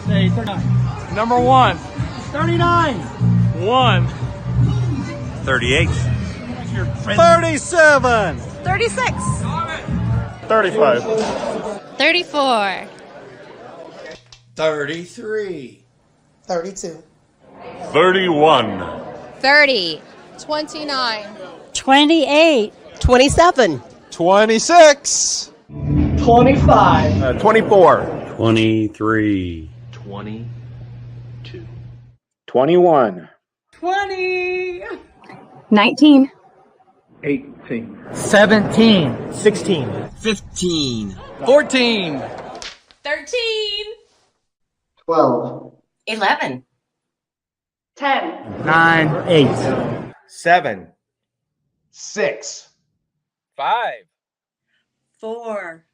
Say 39. Number 1. 39. 1. 38. 37. 36. 35. 34. 33. 32. 31. 30. 29. 28. 27. 26. 25. 24. 23. 22. 21. 20. 19. 18. 17. 16. 15. 14. 13. 12. 11. 10. 9. 8. 7. 6. 5. 4.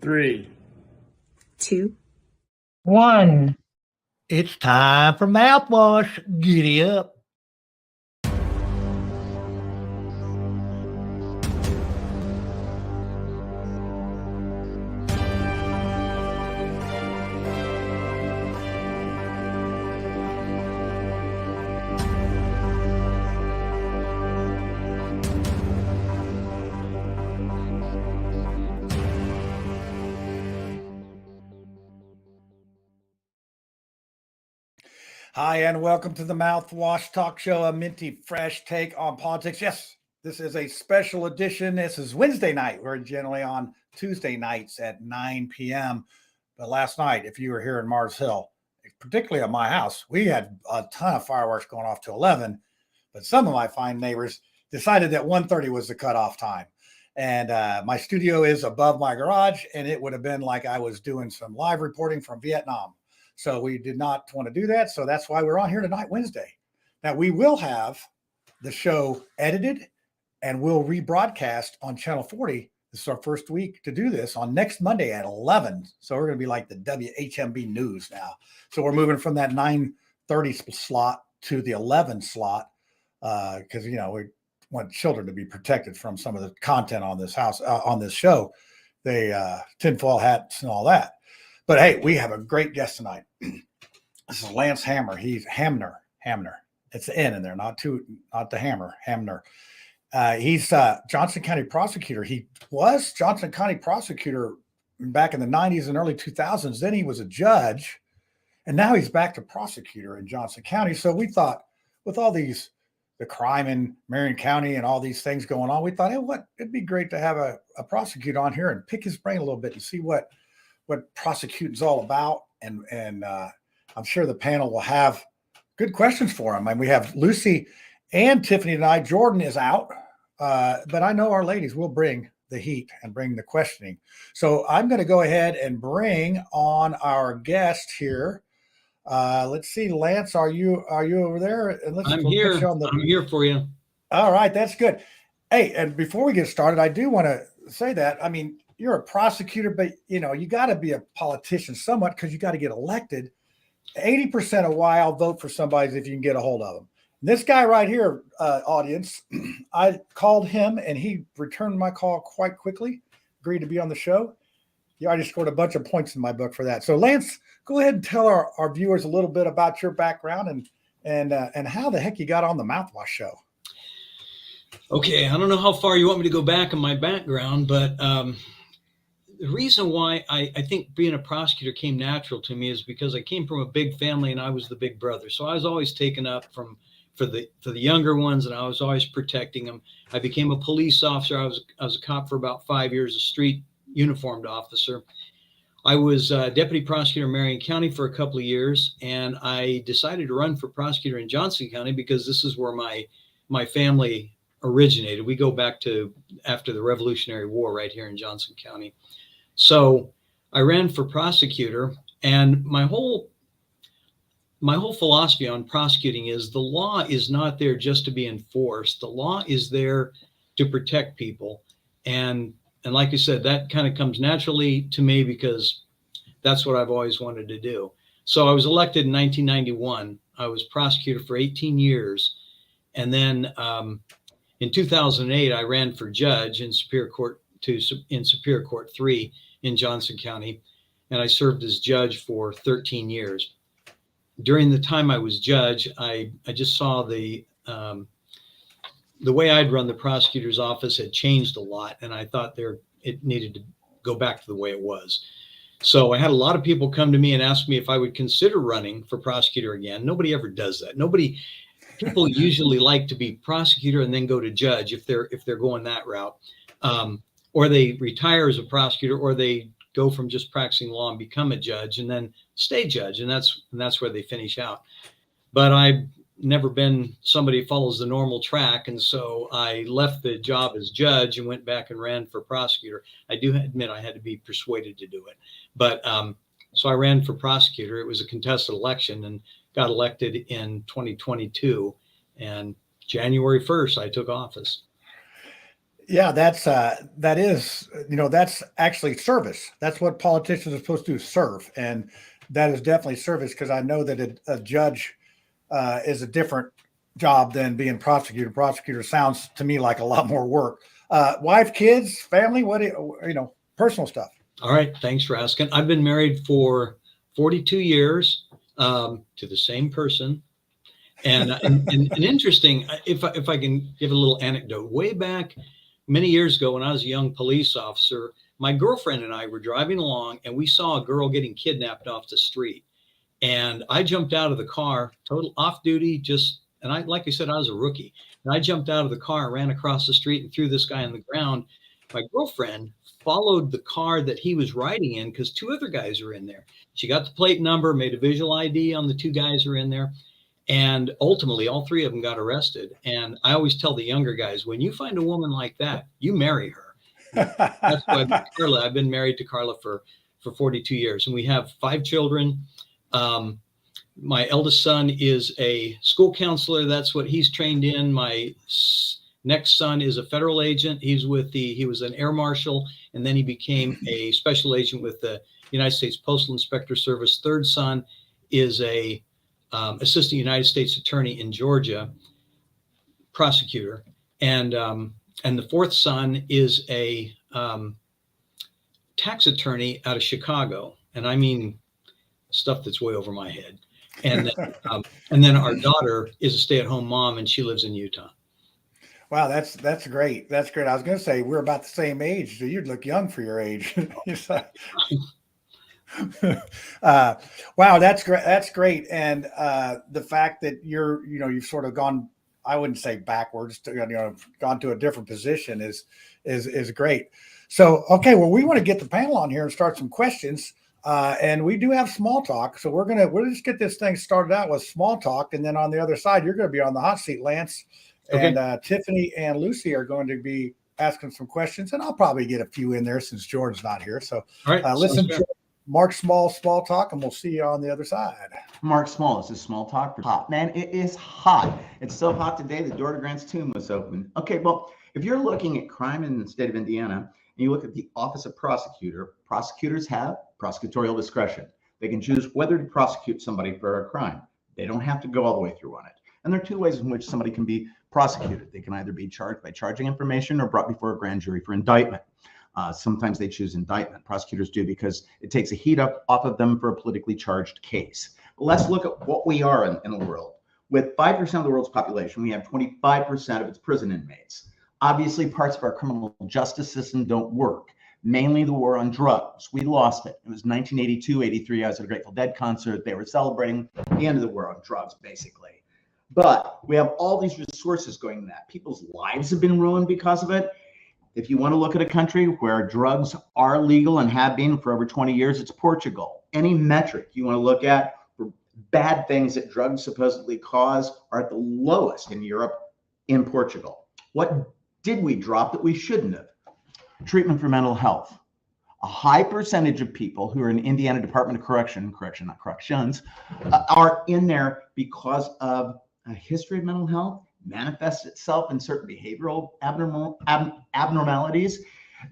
3. 2. 1. It's time for mouthwash. Giddy up. Hi, and welcome to the Mouthwash Talk Show, a minty fresh take on politics. Yes, this is a special edition. This is Wednesday night. We're generally on Tuesday nights at 9 p.m. But last night, if you were here in Mars Hill, particularly at my house, we had a ton of fireworks going off to 11. But some of my fine neighbors decided that 1:30 was the cutoff time. And my studio is above my garage, and it would have been like I was doing some live reporting from Vietnam. So we did not want to do that. So that's why we're on here tonight, Wednesday. Now we will have the show edited and we'll rebroadcast on Channel 40. This is our first week to do this on next Monday at 11. So we're going to be like the WHMB news now. So we're moving from that 9:30 slot to the 11 slot because, you know, we want children to be protected from some of the content on this house, on this show. They tinfoil hats and all that. But hey, we have a great guest tonight. This is Lance Hamner. He's Hamner. It's the N in there, not the hammer. Hamner. He's Johnson County prosecutor. He was Johnson County prosecutor back in the 90s and early 2000s. Then he was a judge, and now he's back to prosecutor in Johnson County. So we thought, with all the crime in Marion County and all these things going on, we thought, hey, it'd be great to have a prosecutor on here and pick his brain a little bit and see what prosecuting's all about. And I'm sure the panel will have good questions for him. And we have Lucy and Tiffany tonight. Jordan is out, but I know our ladies will bring the heat and bring the questioning. So I'm going to go ahead and bring on our guest here. Let's see, Lance, are you over there? And I'm here. I'm here for you. All right, that's good. Hey, and before we get started, I do want to say that, I mean, you're a prosecutor, but you know, you got to be a politician somewhat because you got to get elected. 80% of why I'll vote for somebody is if you can get a hold of them. This guy right here, audience, I called him and he returned my call quite quickly, agreed to be on the show. You already scored a bunch of points in my book for that. So Lance, go ahead and tell our viewers a little bit about your background and how the heck you got on the Mouthwash show. Okay, I don't know how far you want me to go back in my background, but the reason why I think being a prosecutor came natural to me is because I came from a big family and I was the big brother. So I was always taken up for the younger ones, and I was always protecting them. I became a police officer. I was a cop for about 5 years, a street uniformed officer. I was deputy prosecutor in Marion County for a couple of years, and I decided to run for prosecutor in Johnson County because this is where my family originated. We go back to after the Revolutionary War right here in Johnson County. So I ran for prosecutor, and my whole philosophy on prosecuting is the law is not there just to be enforced. The law is there to protect people. And like I said, that kind of comes naturally to me because that's what I've always wanted to do. So I was elected in 1991. I was prosecutor for 18 years. And then in 2008, I ran for judge in Superior Court 3 in Johnson County. and I served as judge for 13 years. During the time I was judge, I just saw the way I'd run the prosecutor's office had changed a lot, and I thought it needed to go back to the way it was. So I had a lot of people come to me and ask me if I would consider running for prosecutor again. Nobody ever does that. People usually like to be prosecutor and then go to judge if they're going that route, or they retire as a prosecutor, or they go from just practicing law and become a judge and then stay judge, and that's where they finish out. But I've never been somebody who follows the normal track, and so I left the job as judge and went back and ran for prosecutor. I do admit I had to be persuaded to do it, but so I ran for prosecutor. It was a contested election and got elected in 2022, and January 1st I took office. Yeah, that's actually service. That's what politicians are supposed to do, serve, and that is definitely service, because I know that a judge is a different job than being prosecutor. Prosecutor sounds to me like a lot more work. Wife, kids, family, personal stuff. All right, thanks for asking. I've been married for 42 years to the same person. And interesting, if I can give a little anecdote, way back many years ago when I was a young police officer, my girlfriend and I were driving along and we saw a girl getting kidnapped off the street. And I jumped out of the car, total off duty, like I said, I was a rookie. And I jumped out of the car and ran across the street and threw this guy on the ground. My girlfriend followed the car that he was riding in because two other guys were in there. She got the plate number, made a visual ID on the two guys who were in there. And ultimately, all three of them got arrested. And I always tell the younger guys, when you find a woman like that, you marry her. That's why I've been married to Carla for 42 years. And we have 5 children. My eldest son is a school counselor. That's what he's trained in. My next son is a federal agent. He was an air marshal, and then he became a special agent with the United States Postal Inspector Service. Third son is a assistant United States attorney in Georgia, prosecutor, and the fourth son is a tax attorney out of Chicago, and I mean stuff that's way over my head. And then our daughter is a stay-at-home mom, and she lives in Utah. Wow, that's great. That's great. I was going to say we're about the same age, so you'd look young for your age. Wow, that's great. That's great. And the fact that you've sort of gone, I wouldn't say backwards, gone to a different position is great. So, okay, well, we want to get the panel on here and start some questions. And we do have small talk. So we'll just get this thing started out with small talk. And then on the other side, you're going to be on the hot seat, Lance. Okay. And Tiffany and Lucy are going to be asking some questions. And I'll probably get a few in there since George's not here. So listen to Mark Small talk, and we'll see you on the other side. Mark Small, this is Small Talk. Hot. Man, it is hot. It's so hot today, the door to Grant's tomb was open. Okay, well, if you're looking at crime in the state of Indiana, and you look at the Office of Prosecutor, prosecutors have prosecutorial discretion. They can choose whether to prosecute somebody for a crime. They don't have to go all the way through on it. And there are 2 ways in which somebody can be prosecuted. They can either be charged by charging information or brought before a grand jury for indictment. Sometimes they choose indictment. Prosecutors do because it takes a heat up off of them for a politically charged case. But let's look at what we are in the world. With 5% of the world's population, we have 25% of its prison inmates. Obviously, parts of our criminal justice system don't work. Mainly the war on drugs. We lost it. It was 1982, 83. I was at a Grateful Dead concert. They were celebrating the end of the war on drugs, basically. But we have all these resources going to that. People's lives have been ruined because of it. If you want to look at a country where drugs are legal and have been for over 20 years, it's Portugal. Any metric you want to look at for bad things that drugs supposedly cause are at the lowest in Europe, in Portugal. What did we drop that we shouldn't have? Treatment for mental health. A high percentage of people who are in Indiana Department of Corrections, not corrections, are in there because of a history of mental health, manifests itself in certain behavioral abnormalities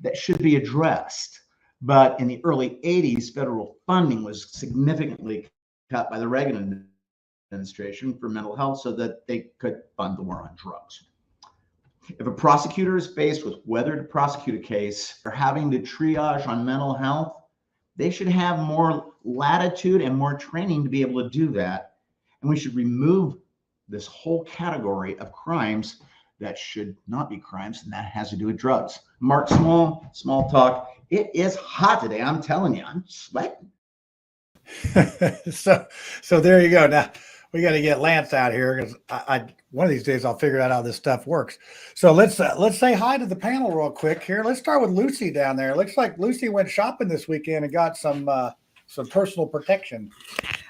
that should be addressed. But in the early 80s, federal funding was significantly cut by the Reagan administration for mental health so that they could fund the war on drugs. If a prosecutor is faced with whether to prosecute a case or having to triage on mental health, They should have more latitude and more training to be able to do that. And we should remove this whole category of crimes that should not be crimes, and that has to do with drugs. Mark Small, Small Talk. It is hot today. I'm telling you, I'm sweating. So there you go. Now we got to get Lance out here because I one of these days I'll figure out how this stuff works. So let's say hi to the panel real quick here. Let's start with Lucy down there. Looks like Lucy went shopping this weekend and got some personal protection.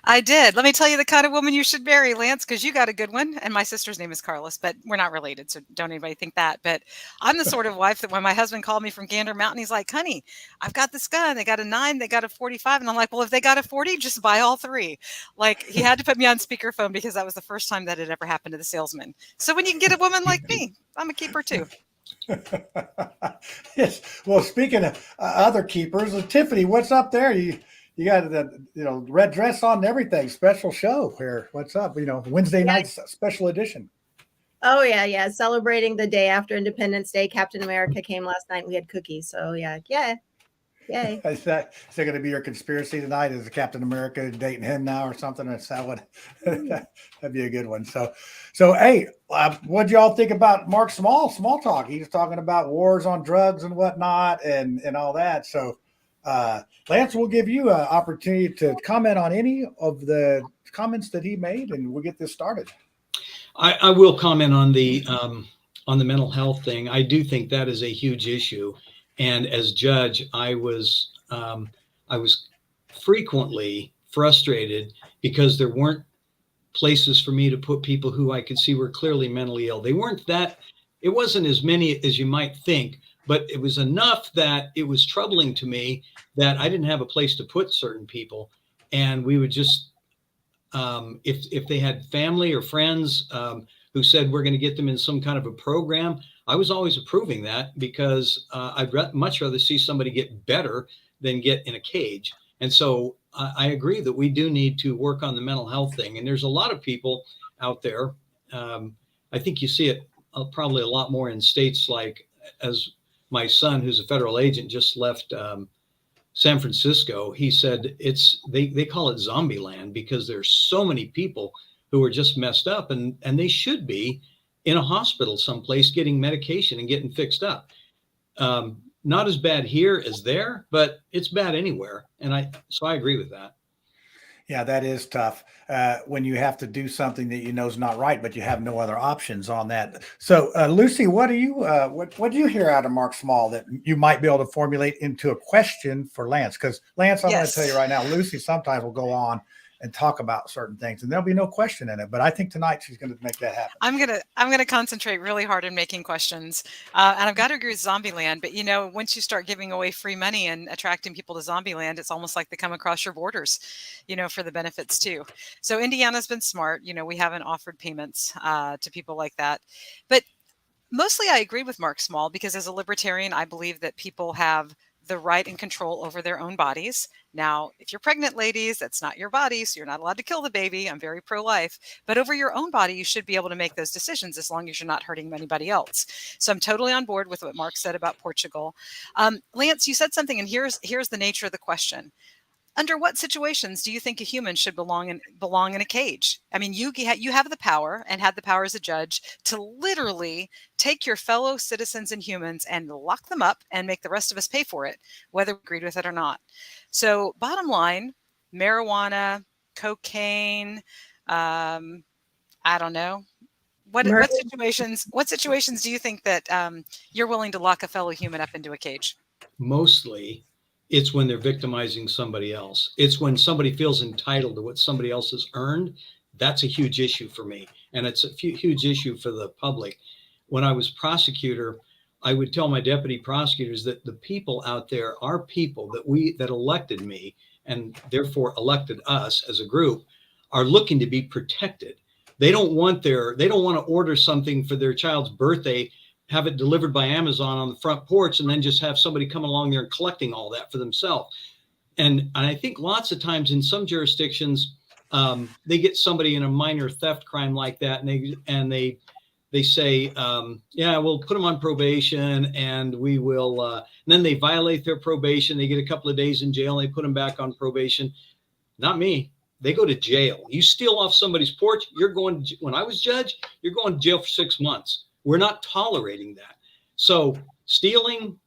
I did. Let me tell you the kind of woman you should marry, Lance, because you got a good one. And my sister's name is Carlos, but we're not related, so don't anybody think that. But I'm the sort of wife that when my husband called me from Gander Mountain, he's like, honey, I've got this gun. They got a 9, they got a 45. And I'm like, well, if they got a 40, just buy all 3. Like, he had to put me on speakerphone because that was the first time that had ever happened to the salesman. So when you can get a woman like me, I'm a keeper too. Yes. Well, speaking of other keepers, Tiffany, what's up there? You got the red dress on and everything. Special show here. What's up? Wednesday night special edition. Oh yeah. Celebrating the day after Independence Day. Captain America came last night. We had cookies. So yeah. Yay. Is that going to be your conspiracy tonight? Is Captain America dating him now or something? Is that what? That'd be a good one. So hey, what'd y'all think about Mark Small Talk? He was talking about wars on drugs and whatnot and all that. So. Lance, we'll give you an opportunity to comment on any of the comments that he made, and we'll get this started. I will comment on the mental health thing. I do think that is a huge issue, and as judge, I was frequently frustrated because there weren't places for me to put people who I could see were clearly mentally ill. It wasn't as many as you might think, but it was enough that it was troubling to me that I didn't have a place to put certain people. And we would just, if they had family or friends who said we're going to get them in some kind of a program, I was always approving that because I'd much rather see somebody get better than get in a cage. And so I agree that we do need to work on the mental health thing. And there's a lot of people out there. I think you see it probably a lot more in states like, as my son, who's a federal agent, just left San Francisco. He said they call it zombie land because there's so many people who are just messed up and they should be in a hospital someplace getting medication and getting fixed up. Not as bad here as there, but it's bad anywhere. So I agree with that. Yeah, that is tough when you have to do something that is not right, but you have no other options on that. So, Lucy, what do you hear out of Mark Small that you might be able to formulate into a question for Lance? Because Lance, I'm going to tell you right now, Lucy sometimes will go on and talk about certain things, and there'll be no question in it. But I think tonight she's going to make that happen. I'm gonna concentrate really hard on making questions, and I've got to agree with Zombieland. But once you start giving away free money and attracting people to Zombieland, it's almost like they come across your borders, for the benefits too. So Indiana's been smart. We haven't offered payments to people like that, but mostly I agree with Mark Small because as a libertarian, I believe that people have the right and control over their own bodies. Now, if you're pregnant, ladies, that's not your body, so you're not allowed to kill the baby. I'm very pro-life. But over your own body, you should be able to make those decisions as long as you're not hurting anybody else. So I'm totally on board with what Mark said about Portugal. Lance, you said something, and here's the nature of the question. Under what situations do you think a human should belong in a cage? I mean, you have the power and had the power as a judge to literally take your fellow citizens and humans and lock them up and make the rest of us pay for it, whether we agreed with it or not. So bottom line, marijuana, cocaine, I don't know. What situations do you think that you're willing to lock a fellow human up into a cage? Mostly It's when they're victimizing somebody else. It's when somebody feels entitled to what somebody else has earned. That's a huge issue for me. And it's a huge issue for the public. When I was prosecutor, I would tell my deputy prosecutors that the people out there are people that elected me and therefore elected us as a group are looking to be protected. They don't want to order something for their child's birthday, have it delivered by Amazon on the front porch, and then just have somebody come along there and collecting all that for themselves. And I think lots of times in some jurisdictions, they get somebody in a minor theft crime like that, and they they say, yeah, we'll put them on probation and we will, then they violate their probation. They get a couple of days in jail and they put them back on probation. Not me. They go to jail. You steal off somebody's porch, you're going to, when I was judge, you're going to jail for 6 months. We're not tolerating that. So stealing,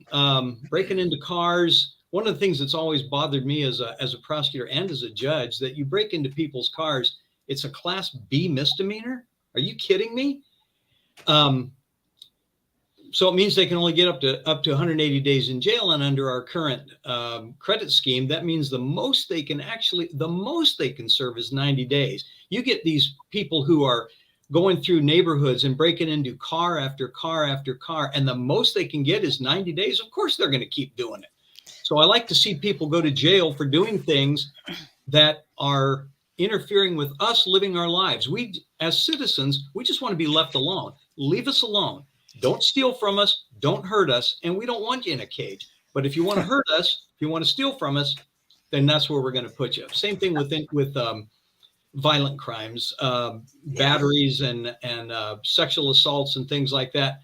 breaking into cars, one of the things that's always bothered me as a prosecutor and as a judge, that you break into people's cars, it's a class B misdemeanor. Are you kidding me? So it means they can only get up to 180 days in jail. And under our current credit scheme, that means the most they can serve is 90 days. You get these people who are going through neighborhoods and breaking into car after car after car, and the most they can get is 90 days. Of course, they're going to keep doing it. So I like to see people go to jail for doing things that are interfering with us living our lives. We, as citizens, we just want to be left alone. Leave us alone. Don't steal from us. Don't hurt us. And we don't want you in a cage. But if you want to hurt us, if you want to steal from us, then that's where we're going to put you. Same thing with violent crimes, batteries and sexual assaults and things like that.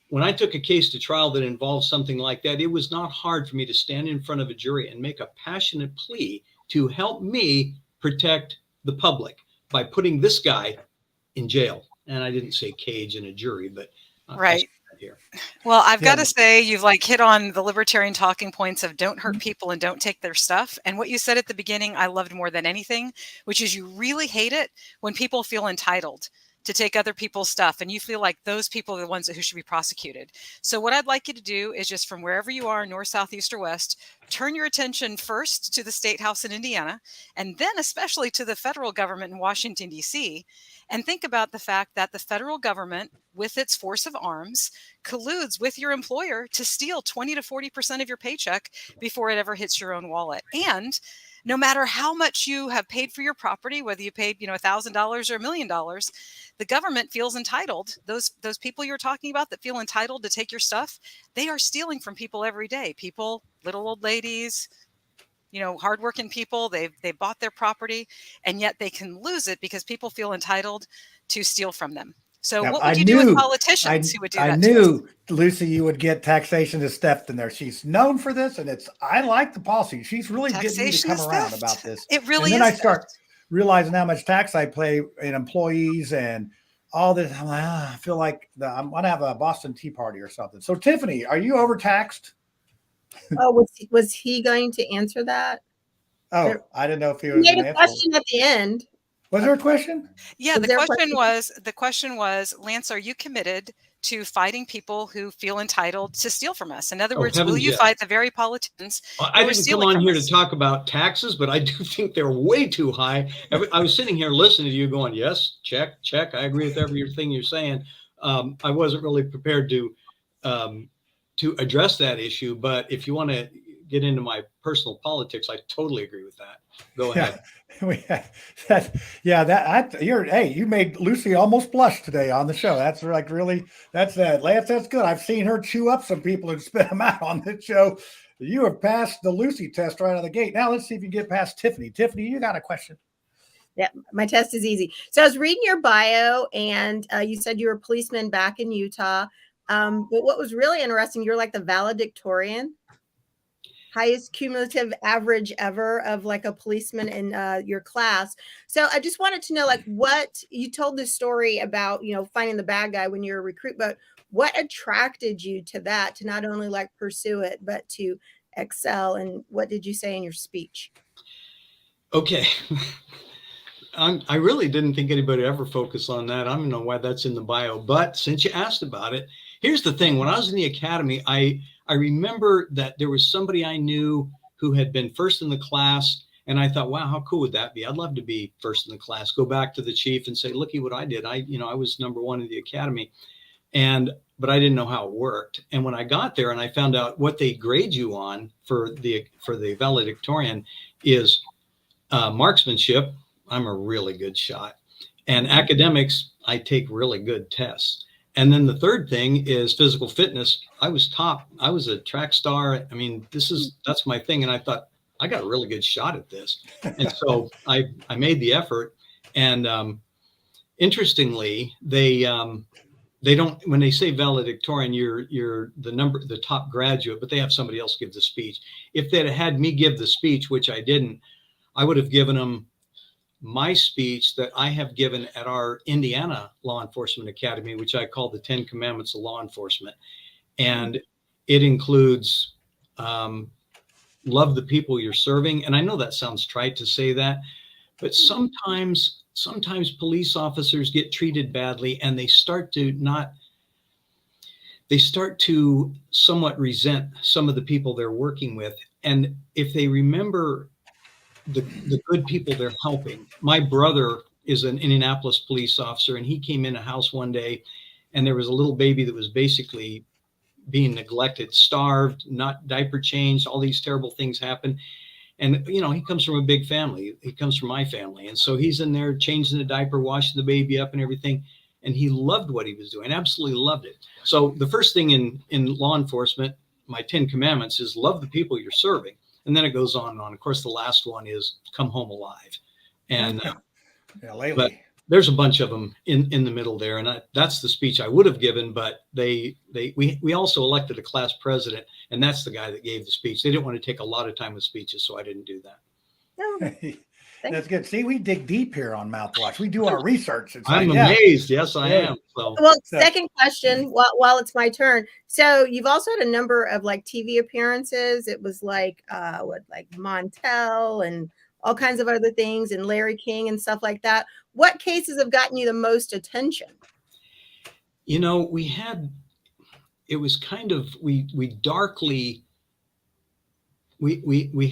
When I took a case to trial that involved something like that, it was not hard for me to stand in front of a jury and make a passionate plea to help me protect the public by putting this guy in jail. And I didn't say cage in a jury, but right here. Well, I've got to say, you've like hit on the libertarian talking points of don't hurt people and don't take their stuff. And what you said at the beginning, I loved more than anything, which is you really hate it when people feel entitled to take other people's stuff. And you feel like those people are the ones who should be prosecuted. So what I'd like you to do is just from wherever you are, north, south, east, or west, turn your attention first to the State House in Indiana, and then especially to the federal government in Washington, D.C., and think about the fact that the federal government, with its force of arms, colludes with your employer to steal 20 to 40% of your paycheck before it ever hits your own wallet. And no matter how much you have paid for your property, whether you paid, $1,000 or $1 million, the government feels entitled. Those people you're talking about that feel entitled to take your stuff, they are stealing from people every day. People, little old ladies, hardworking people, they bought their property, and yet they can lose it because people feel entitled to steal from them. So Now, what would you do with politicians who would do that? I knew, Lucy, you would get taxation is theft in there. She's known for this, and I like the policy. She's really getting me to come around about this. It really is. And then I start realizing how much tax I pay in employees and all this. I'm like, I feel like I'm going to have a Boston Tea Party or something. So, Tiffany, are you overtaxed? Oh, was he going to answer that? Oh, I didn't know if he was made a question at the end. Was there a question? Yeah, the question was, Lance, are you committed to fighting people who feel entitled to steal from us? In other words, will you fight the very politicians? Well, I didn't come on here to talk about taxes, but I do think they're way too high. I was sitting here listening to you going, yes, check. I agree with everything you're saying. I wasn't really prepared to address that issue, but if you want to get into my personal politics, I totally agree with that. Go ahead. You made Lucy almost blush today on the show. That's like really, Lance, that's good. I've seen her chew up some people and spit them out on this show. You have passed the Lucy test right out of the gate. Now let's see if you get past Tiffany. Tiffany, you got a question? Yeah, my test is easy. So I was reading your bio, and you said you were a policeman back in Utah. But what was really interesting, you're like the valedictorian, highest cumulative average ever of like a policeman in your class. So I just wanted to know, like, what you told this story about, finding the bad guy when you're a recruit, but what attracted you to that, to not only like pursue it, but to excel? And what did you say in your speech? Okay. I really didn't think anybody ever focused on that. I don't know why that's in the bio, but since you asked about it, here's the thing. When I was in the academy, I remember that there was somebody I knew who had been first in the class. And I thought, wow, how cool would that be? I'd love to be first in the class, go back to the chief and say, looky what I did. I was number one in the academy. But I didn't know how it worked. And when I got there and I found out what they grade you on for the valedictorian is marksmanship. I'm a really good shot. And academics, I take really good tests. And then the third thing is physical fitness. I was top. I was a track star. I mean, that's my thing. And I thought, I got a really good shot at this. And so I made the effort. And interestingly, they don't, when they say valedictorian, you're the top graduate, but they have somebody else give the speech. If they'd had me give the speech, which I didn't, I would have given them my speech that I have given at our Indiana Law Enforcement Academy, which I call the 10 Commandments of Law Enforcement. And it includes love the people you're serving. And I know that sounds trite to say that, but sometimes police officers get treated badly and they start to somewhat resent some of the people they're working with. And if they remember the good people they're helping. My brother is an Indianapolis police officer, and he came in a house one day and there was a little baby that was basically being neglected, starved, not diaper changed, all these terrible things happen. And, you know, he comes from a big family. He comes from my family. And so he's in there changing the diaper, washing the baby up and everything. And he loved what he was doing, absolutely loved it. So the first thing in law enforcement, my 10 commandments, is love the people you're serving. And then it goes on and on. Of course, the last one is come home alive. And but there's a bunch of them in the middle there. And that's the speech I would have given, but we also elected a class president, and that's the guy that gave the speech. They didn't want to take a lot of time with speeches, so I didn't do that. No. That's good. See, we dig deep here on Mouthwash. We do our research. I'm amazed. Yes, I am. So. Well, second question, while it's my turn. So you've also had a number of like TV appearances. It was like like Montel and all kinds of other things, and Larry King and stuff like that. What cases have gotten you the most attention? You know, we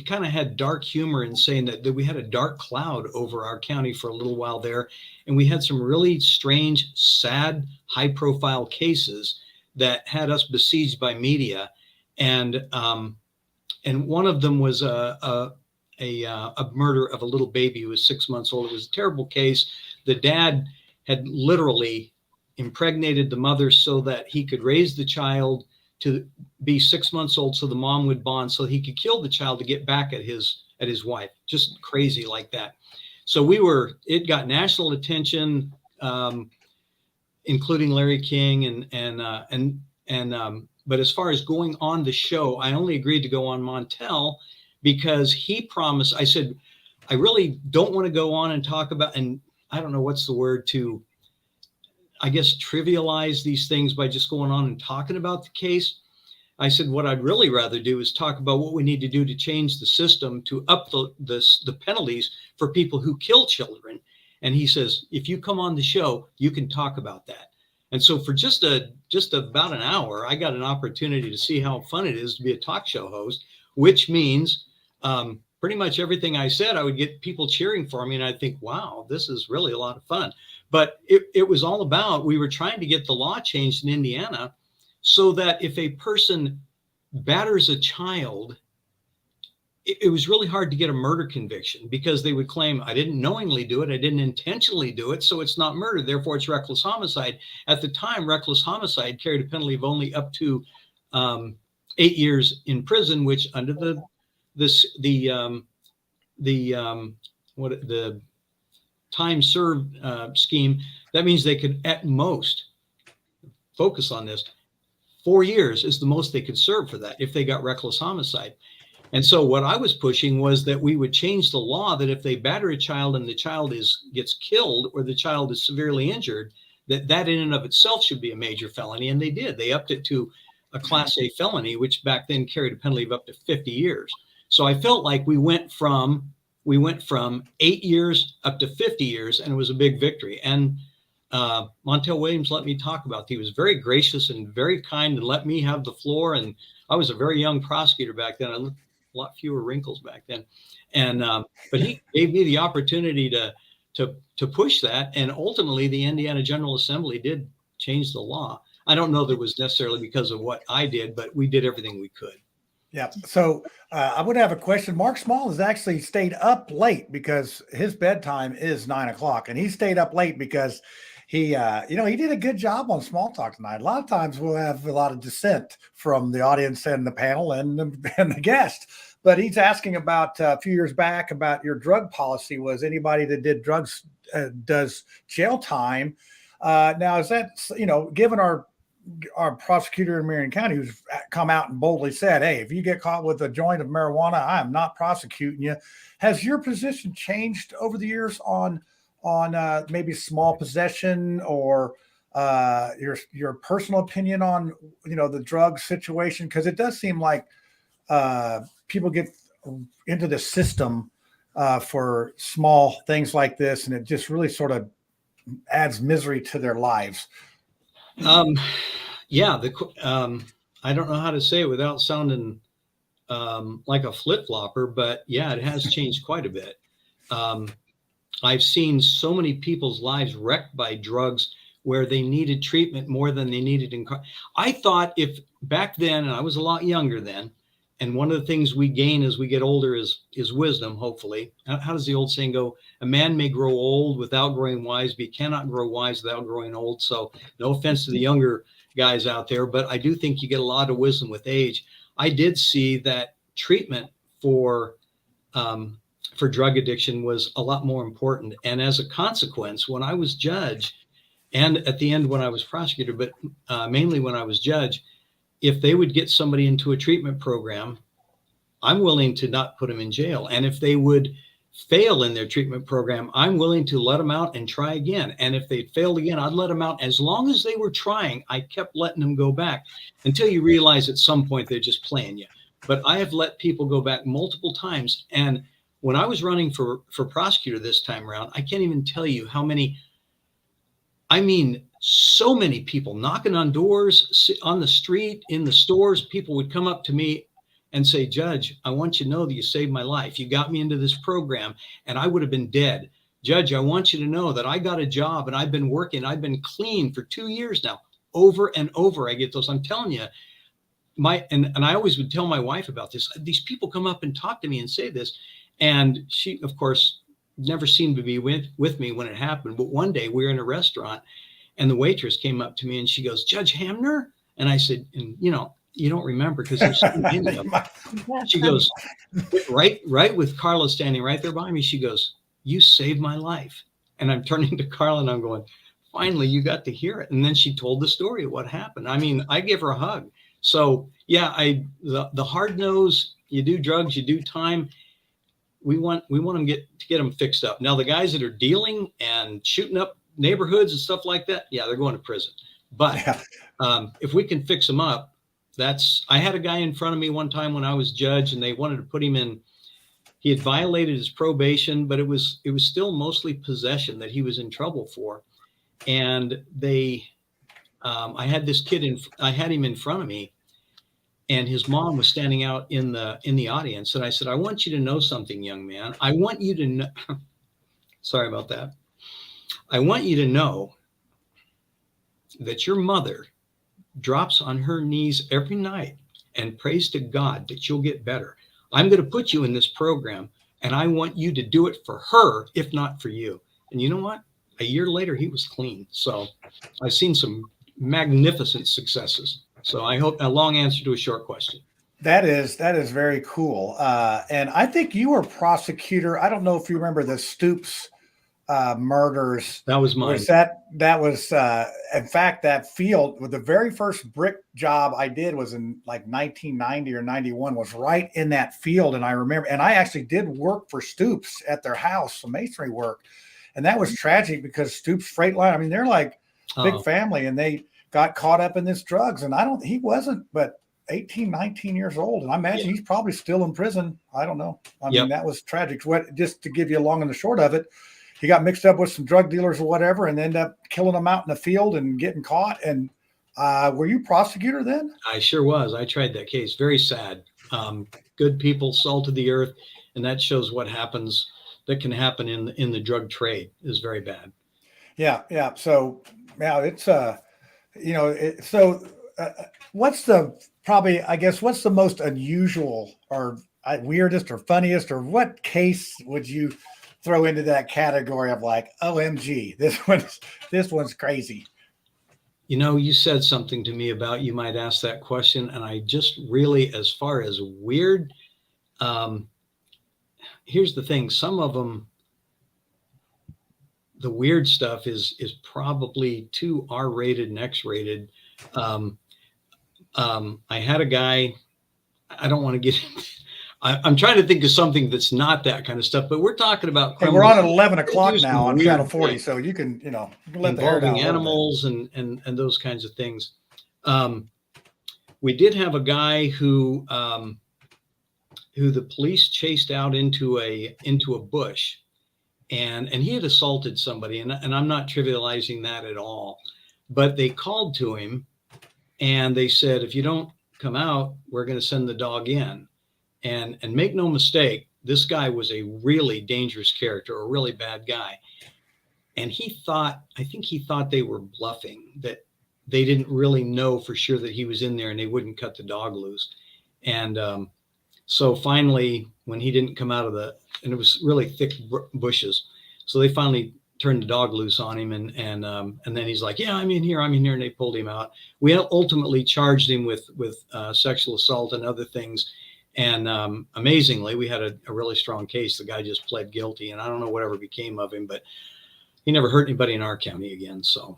kind of had dark humor in saying that we had a dark cloud over our county for a little while there. And we had some really strange, sad, high profile cases that had us besieged by media. And one of them was a murder of a little baby who was 6 months old. It was a terrible case. The dad had literally impregnated the mother so that he could raise the child to be 6 months old, so the mom would bond, so he could kill the child to get back at his wife. Just crazy like that. So it got national attention, including Larry King but as far as going on the show, I only agreed to go on Montel because he promised. I said, I really don't want to go on and talk about, and I don't know what's the word to, I guess, trivialize these things by just going on and talking about the case. I said, what I'd really rather do is talk about what we need to do to change the system to up the penalties for people who kill children. And he says, if you come on the show, you can talk about that. And so for just about an hour, I got an opportunity to see how fun it is to be a talk show host, which means pretty much everything I said, I would get people cheering for me. And I'd think, wow, this is really a lot of fun. But it was all about, we were trying to get the law changed in Indiana so that if a person batters a child, it was really hard to get a murder conviction because they would claim, I didn't knowingly do it, I didn't intentionally do it, so it's not murder, therefore it's reckless homicide. At the time, reckless homicide carried a penalty of only up to 8 years in prison, which under the time served scheme, that means they could at most, focus on this, 4 years is the most they could serve for that if they got reckless homicide. And so what I was pushing was that we would change the law that if they batter a child and the child gets killed or the child is severely injured, that in and of itself should be a major felony. And they did. They upped it to a Class A felony, which back then carried a penalty of up to 50 years. So I felt like we went from 8 years up to 50 years, and it was a big victory. And Montel Williams let me talk about it. He was very gracious and very kind and let me have the floor. And I was a very young prosecutor back then. I looked a lot fewer wrinkles back then. And but he gave me the opportunity to push that. And ultimately, the Indiana General Assembly did change the law. I don't know that it was necessarily because of what I did, but we did everything we could. Yeah. So I would have a question. Mark Small has actually stayed up late because his bedtime is 9 o'clock, and he stayed up late because he did a good job on Small Talk tonight. A lot of times we'll have a lot of dissent from the audience and the panel and the guest. But he's asking about a few years back about your drug policy. Was anybody that did drugs does jail time? Now, is that, given our prosecutor in Marion County, who's come out and boldly said, hey, if you get caught with a joint of marijuana, I am not prosecuting you. Has your position changed over the years on maybe small possession, or your personal opinion on the drug situation? Because it does seem like people get into the system for small things like this, and it just really sort of adds misery to their lives. Yeah, I don't know how to say it without sounding like a flip-flopper, but yeah, it has changed quite a bit. I've seen so many people's lives wrecked by drugs where they needed treatment more than they needed I thought, if back then, and I was a lot younger then, and one of the things we gain as we get older is wisdom, hopefully. How does the old saying go? A man may grow old without growing wise, but he cannot grow wise without growing old. So no offense to the younger guys out there, but I do think you get a lot of wisdom with age. I did see that treatment for drug addiction was a lot more important. And as a consequence, when I was judge, and at the end when I was prosecutor, but mainly when I was judge, if they would get somebody into a treatment program, I'm willing to not put them in jail. And if they would fail in their treatment program, I'm willing to let them out and try again. And if they failed again, I'd let them out. As long as they were trying, I kept letting them go back until you realize at some point they're just playing you. But I have let people go back multiple times. And when I was running for prosecutor this time around, I can't even tell you how many, so many people knocking on doors, on the street, in the stores. People would come up to me and say, Judge, I want you to know that you saved my life. You got me into this program and I would have been dead. Judge, I want you to know that I got a job and I've been working. I've been clean for 2 years now. Over and over, I get those. I'm telling you, and I always would tell my wife about this. These people come up and talk to me and say this. And she, of course, never seemed to be with me when it happened. But one day we were in a restaurant and the waitress came up to me and she goes, Judge Hamner? And I said, and you don't remember because there's so many of them. She goes, right with Carla standing right there by me. She goes, you saved my life. And I'm turning to Carla and I'm going, finally, you got to hear it. And then she told the story of what happened. I give her a hug. So yeah, the hard nose, you do drugs, you do time. We want them to get them fixed up. Now, the guys that are dealing and shooting up neighborhoods and stuff like that, yeah, they're going to prison. But if we can fix them up, I had a guy in front of me one time when I was judge, and they wanted to put him in. He had violated his probation, but it was still mostly possession that he was in trouble for. And I had this kid I had him in front of me, and his mom was standing out in the audience. And I said, I want you to know something, young man. I want you to know, sorry about that. I want you to know that your mother drops on her knees every night and prays to God that you'll get better. I'm going to put you in this program, and I want you to do it for her, if not for you. And you know what? A year later, he was clean. So I've seen some magnificent successes. So I hope a long answer to a short question. That is very cool. And I think you were prosecutor. I don't know if you remember the Stoops murders. That was mine. That was in fact, that field with the very first brick job I did was in like 1990 or 91, was right in that field. And I remember, and I actually did work for Stoops at their house, some masonry work. And that was tragic because Stoops Freight Line, they're like big family, and they got caught up in this drugs. And he wasn't but 18, 19 years old. And I imagine he's probably still in prison. I don't know. I mean, that was tragic. Just to give you a long and the short of it, he got mixed up with some drug dealers or whatever and ended up killing them out in the field and getting caught. And were you prosecutor then? I sure was. I tried that case. Very sad. Good people, salt of the earth. And that shows what happens, that can happen in the drug trade, is very bad. Yeah. Yeah. So now it's, what's what's the most unusual or weirdest or funniest, or what case would you throw into that category of like, OMG, this one's crazy? You said something to me about you might ask that question. And I just really, as far as weird, Here's the thing. Some of them, the weird stuff is probably too R-rated and X-rated. I had a guy, I don't want to get, I'm trying to think of something that's not that kind of stuff, but we're talking about. Hey, we're on at 11 o'clock now on Channel 40, things, so you can let the hair involving down animals and those kinds of things. We did have a guy who the police chased out into a bush, and he had assaulted somebody, and I'm not trivializing that at all, but they called to him and they said, if you don't come out, we're going to send the dog in. And make no mistake, this guy was a really dangerous character, a really bad guy. And I think he thought they were bluffing, that they didn't really know for sure that he was in there and they wouldn't cut the dog loose. And so finally, when he didn't come out of and it was really thick bushes, so they finally turned the dog loose on him, and then he's like, yeah, I'm in here, and they pulled him out. We ultimately charged him with sexual assault and other things. And amazingly, we had a really strong case. The guy just pled guilty, and I don't know whatever became of him, but he never hurt anybody in our county again. So,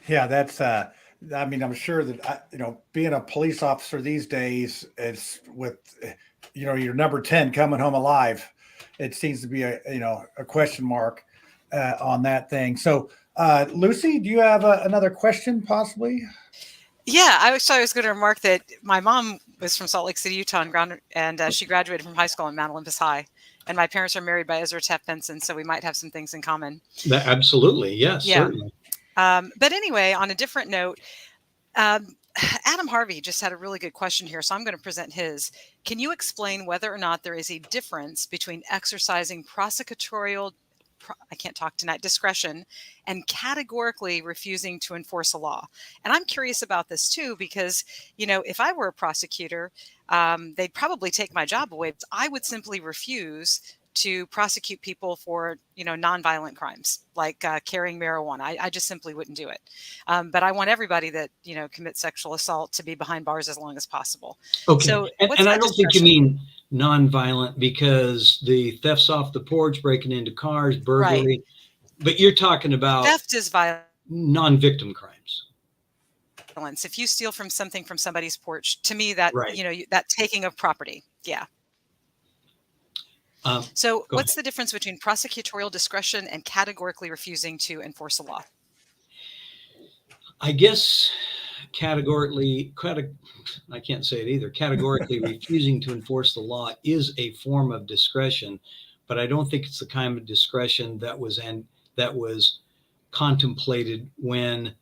yeah, that's. I'm sure that being a police officer these days, it's with your number 10 coming home alive. It seems to be a question mark on that thing. So, Lucy, do you have another question, possibly? Yeah, I was going to remark that my mom was from Salt Lake City, Utah, and she graduated from high school in Mount Olympus High. And my parents are married by Ezra Taft Benson, so we might have some things in common. Absolutely, yes, yeah. Certainly. But anyway, on a different note, Adam Harvey just had a really good question here, so I'm going to present his. Can you explain whether or not there is a difference between exercising prosecutorial discretion and categorically refusing to enforce a law? And I'm curious about this too, because, if I were a prosecutor, they'd probably take my job away. I would simply refuse to prosecute people for, nonviolent crimes like carrying marijuana. I just simply wouldn't do it. But I want everybody that, commits sexual assault to be behind bars as long as possible. Okay. So, and I don't think you mean nonviolent, because the thefts off the porch, breaking into cars, burglary, right. But you're talking about theft is violent, non-victim crimes. If you steal from somebody's porch, to me that, right. That taking of property. Yeah. So what's the difference between prosecutorial discretion and categorically refusing to enforce a law? I guess categorically refusing to enforce the law is a form of discretion, but I don't think it's the kind of discretion that was contemplated when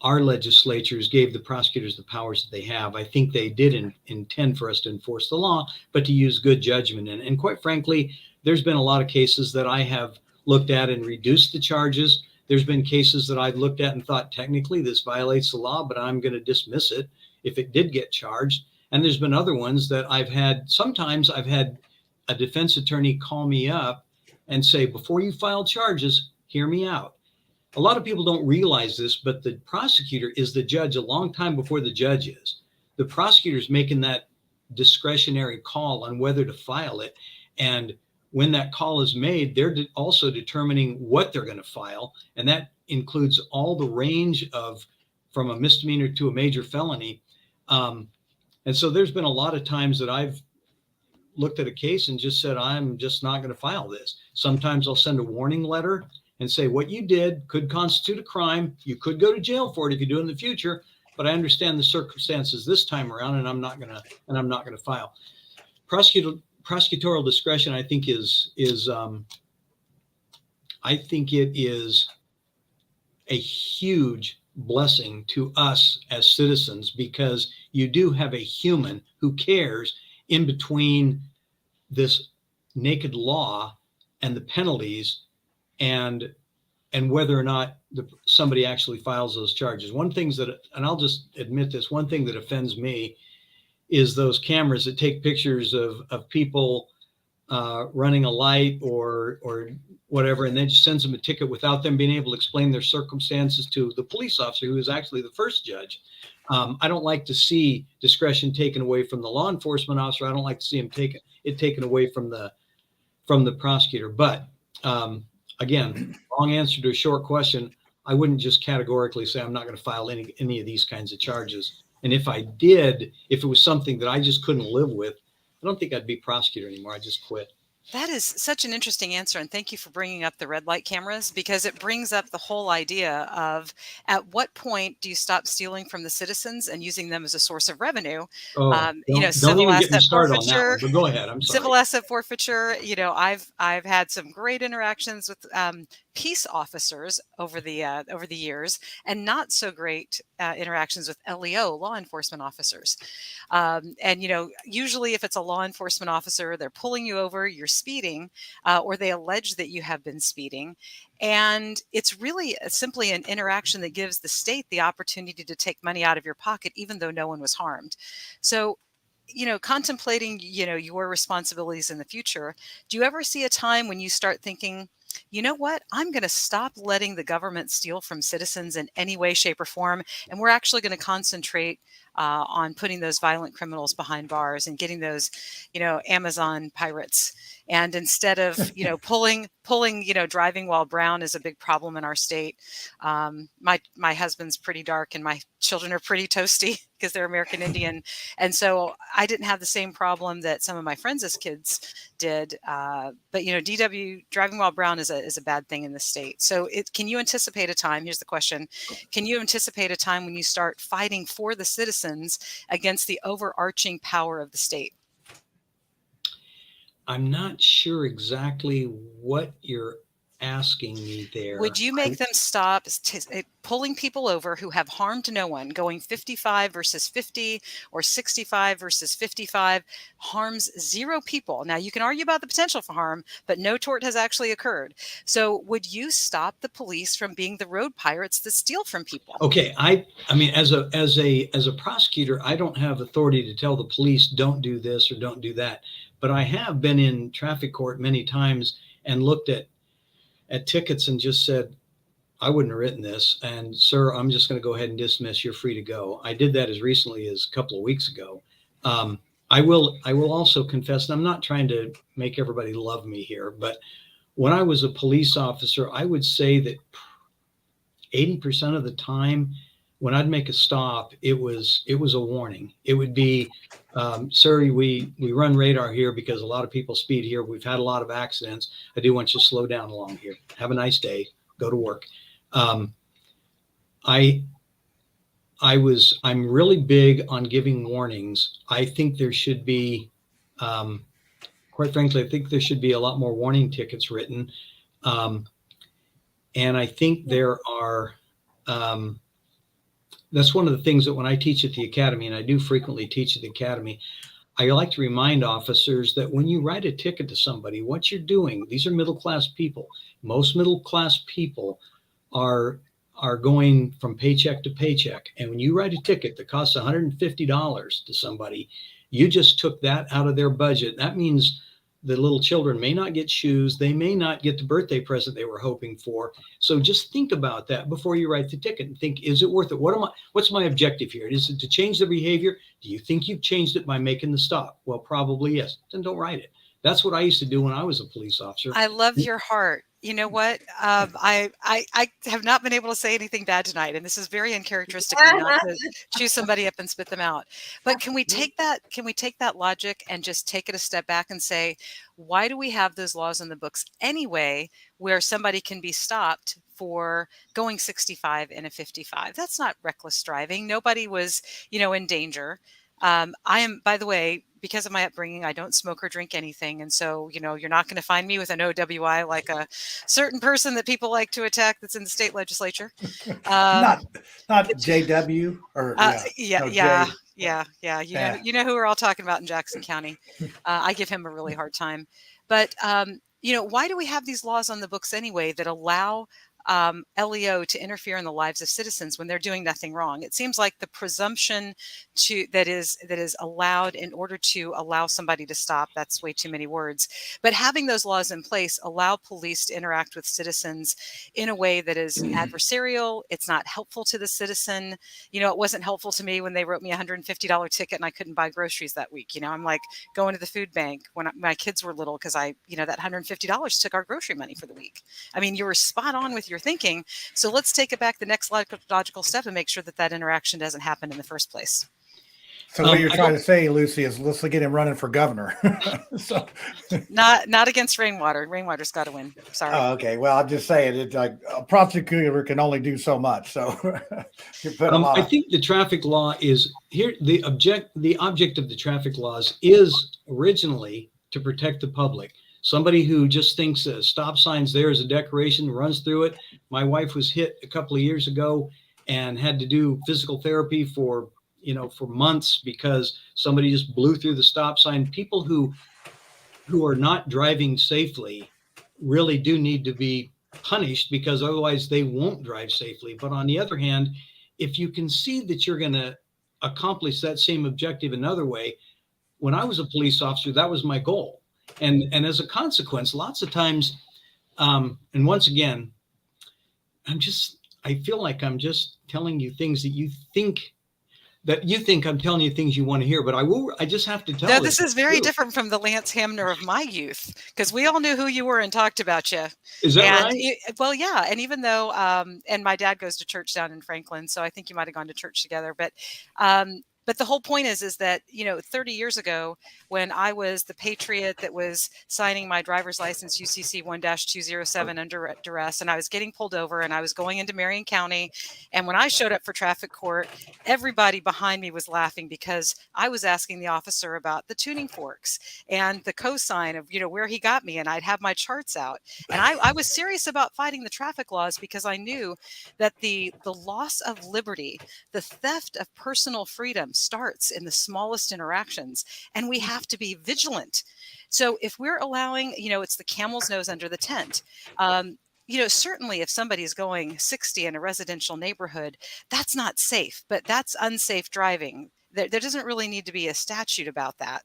our legislatures gave the prosecutors the powers that they have. I think they did intend for us to enforce the law, but to use good judgment. And quite frankly, there's been a lot of cases that I have looked at and reduced the charges. There's been cases that I've looked at and thought, technically this violates the law, but I'm going to dismiss it if it did get charged. And there's been other ones that sometimes I've had a defense attorney call me up and say, before you file charges, hear me out. A lot of people don't realize this, but the prosecutor is the judge a long time before the judge is. The prosecutor is making that discretionary call on whether to file it. And when that call is made, they're also determining what they're going to file. And that includes all the range from a misdemeanor to a major felony. And so there's been a lot of times that I've looked at a case and just said, I'm just not going to file this. Sometimes I'll send a warning letter and say, what you did could constitute a crime. You could go to jail for it if you do in the future, but I understand the circumstances this time around, and I'm not going to file. Prosecutorial discretion, I think I think it is a huge blessing to us as citizens, because you do have a human who cares in between this naked law and the penalties and whether or not somebody actually files those charges. One thing and I'll just admit this, one thing that offends me is those cameras that take pictures of people running a light or whatever, and then just sends them a ticket without them being able to explain their circumstances to the police officer, who is actually the first judge. I don't like to see discretion taken away from the law enforcement officer. I don't like to see him taken away from the prosecutor. But again, long answer to a short question. I wouldn't just categorically say I'm not going to file any of these kinds of charges. And if I did, if it was something that I just couldn't live with, I don't think I'd be prosecutor anymore. I just quit. That is such an interesting answer. And thank you for bringing up the red light cameras, because it brings up the whole idea of at what point do you stop stealing from the citizens and using them as a source of revenue? Don't Civil even get me asset started on that forfeiture. one, but go ahead. I'm sorry. Civil asset forfeiture. I've had some great interactions with peace officers over the years, and not so great interactions with LEO, law enforcement officers. And usually if it's a law enforcement officer, they're pulling you over, you're speeding, or they allege that you have been speeding. And it's really simply an interaction that gives the state the opportunity to take money out of your pocket, even though no one was harmed. So, contemplating, your responsibilities in the future, do you ever see a time when you start thinking, you know what, I'm going to stop letting the government steal from citizens in any way, shape, or form, and we're actually going to concentrate on putting those violent criminals behind bars and getting those, Amazon pirates. And instead of, pulling, driving while brown is a big problem in our state. My husband's pretty dark and my children are pretty toasty because they're American Indian. And so I didn't have the same problem that some of my friends' kids did. But, DW, driving while brown is a bad thing in the state. So can you anticipate a time? Here's the question. Can you anticipate a time when you start fighting for the citizens against the overarching power of the state? I'm not sure exactly what you're asking me there. Would you make them stop pulling people over who have harmed no one? Going 55 versus 50 or 65 versus 55 harms 0 people. Now, you can argue about the potential for harm, but no tort has actually occurred. So would you stop the police from being the road pirates that steal from people? Okay. I mean, as a prosecutor, I don't have authority to tell the police don't do this or don't do that. But I have been in traffic court many times and looked at tickets and just said, I wouldn't have written this. And sir, I'm just going to go ahead and dismiss. You're free to go. I did that as recently as a couple of weeks ago. I will also confess, and I'm not trying to make everybody love me here, but when I was a police officer, I would say that 80% of the time when I'd make a stop, it was a warning. It would be, sir, we run radar here because a lot of people speed here. We've had a lot of accidents. I do want you to slow down along here. Have a nice day. Go to work. I'm really big on giving warnings. I think there should be, quite frankly, I think there should be a lot more warning tickets written. And I think there are, that's one of the things that when I teach at the academy, and I do frequently teach at the academy, I like to remind officers that when you write a ticket to somebody, what you're doing, these are middle-class people. Most middle-class people are going from paycheck to paycheck. And when you write a ticket that costs $150 to somebody, you just took that out of their budget. That means the little children may not get shoes. They may not get the birthday present they were hoping for. So just think about that before you write the ticket and think, is it worth it? What's my objective here? Is it to change the behavior? Do you think you've changed it by making the stop? Well, probably yes. Then don't write it. That's what I used to do when I was a police officer. I love your heart. You know what? I have not been able to say anything bad tonight, and this is very uncharacteristic of me not to chew somebody up and spit them out. But can we take that? Can we take that logic and just take it a step back and say, why do we have those laws in the books anyway, where somebody can be stopped for going 65 in a 55? That's not reckless driving. Nobody was, in danger. I am, by the way, because of my upbringing, I don't smoke or drink anything. And so, you're not going to find me with an OWI like a certain person that people like to attack that's in the state legislature. Not JW or yeah. You know who we're all talking about in Jackson County. I give him a really hard time. But, why do we have these laws on the books anyway that allow LEO to interfere in the lives of citizens when they're doing nothing wrong. It seems like the presumption that is allowed in order to allow somebody to stop, that's way too many words, but having those laws in place allow police to interact with citizens in a way that is adversarial. It's not helpful to the citizen. It wasn't helpful to me when they wrote me a $150 ticket and I couldn't buy groceries that week. I'm like going to the food bank when my kids were little because that $150 took our grocery money for the week. I mean, you were spot on with your thinking. So let's take it back the next logical step and make sure that interaction doesn't happen in the first place. So what you're trying to say, Lucy, is let's get him running for governor. So not against rainwater. Rainwater's got to win. Sorry. Oh, okay. Well, I'm just saying it's like a prosecutor can only do so much. So I think the traffic law is here. The object of the traffic laws is originally to protect the public. Somebody who just thinks a stop sign's there as a decoration, runs through it. My wife was hit a couple of years ago and had to do physical therapy for months because somebody just blew through the stop sign. People who are not driving safely really do need to be punished because otherwise they won't drive safely. But on the other hand, if you can see that you're going to accomplish that same objective another way, when I was a police officer, that was my goal. And as a consequence, lots of times, and once again, I feel like I'm just telling you things that you think I'm telling you things you want to hear, but I just have to tell you. No, this is very different from the Lance Hamner of my youth, because we all knew who you were and talked about you. Is that right? Well, yeah. And even though, and my dad goes to church down in Franklin, so I think you might have gone to church together, but the whole point is that, 30 years ago, when I was the patriot that was signing my driver's license UCC 1-207 under duress, and I was getting pulled over and I was going into Marion County. And when I showed up for traffic court, everybody behind me was laughing because I was asking the officer about the tuning forks and the cosine of, where he got me. And I'd have my charts out. And I was serious about fighting the traffic laws because I knew that the loss of liberty, the theft of personal freedom, starts in the smallest interactions, and we have to be vigilant. So if we're allowing, it's the camel's nose under the tent. Certainly if somebody's going 60 in a residential neighborhood, that's not safe, but that's unsafe driving. There doesn't really need to be a statute about that.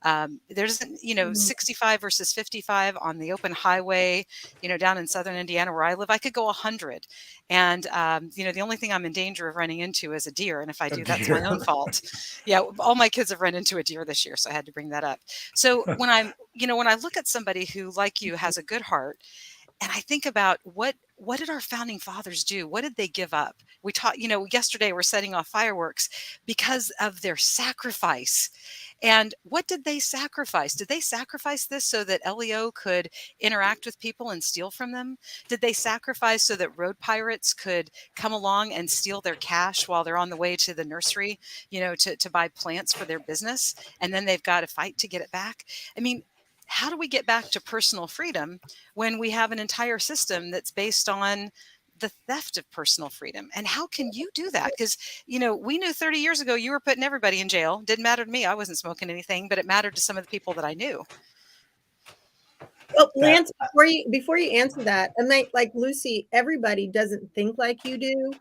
There doesn't, 65 versus 55 on the open highway, down in southern Indiana where I live, I could go 100. And, the only thing I'm in danger of running into is a deer. And if I do, that's my own fault. Yeah. All my kids have run into a deer this year. So I had to bring that up. So when when I look at somebody who, like you, has a good heart, and I think about what did our founding fathers do? What did they give up? We taught, yesterday we're setting off fireworks because of their sacrifice. And what did they sacrifice? Did they sacrifice this so that LEO could interact with people and steal from them? Did they sacrifice so that road pirates could come along and steal their cash while they're on the way to the nursery, to buy plants for their business? And then they've got to fight to get it back. I mean, how do we get back to personal freedom when we have an entire system that's based on the theft of personal freedom? And how can you do that? Because, we knew 30 years ago you were putting everybody in jail. Didn't matter to me. I wasn't smoking anything, but it mattered to some of the people that I knew. Well, Lance, before you answer that, and like Lucy, everybody doesn't think like you do.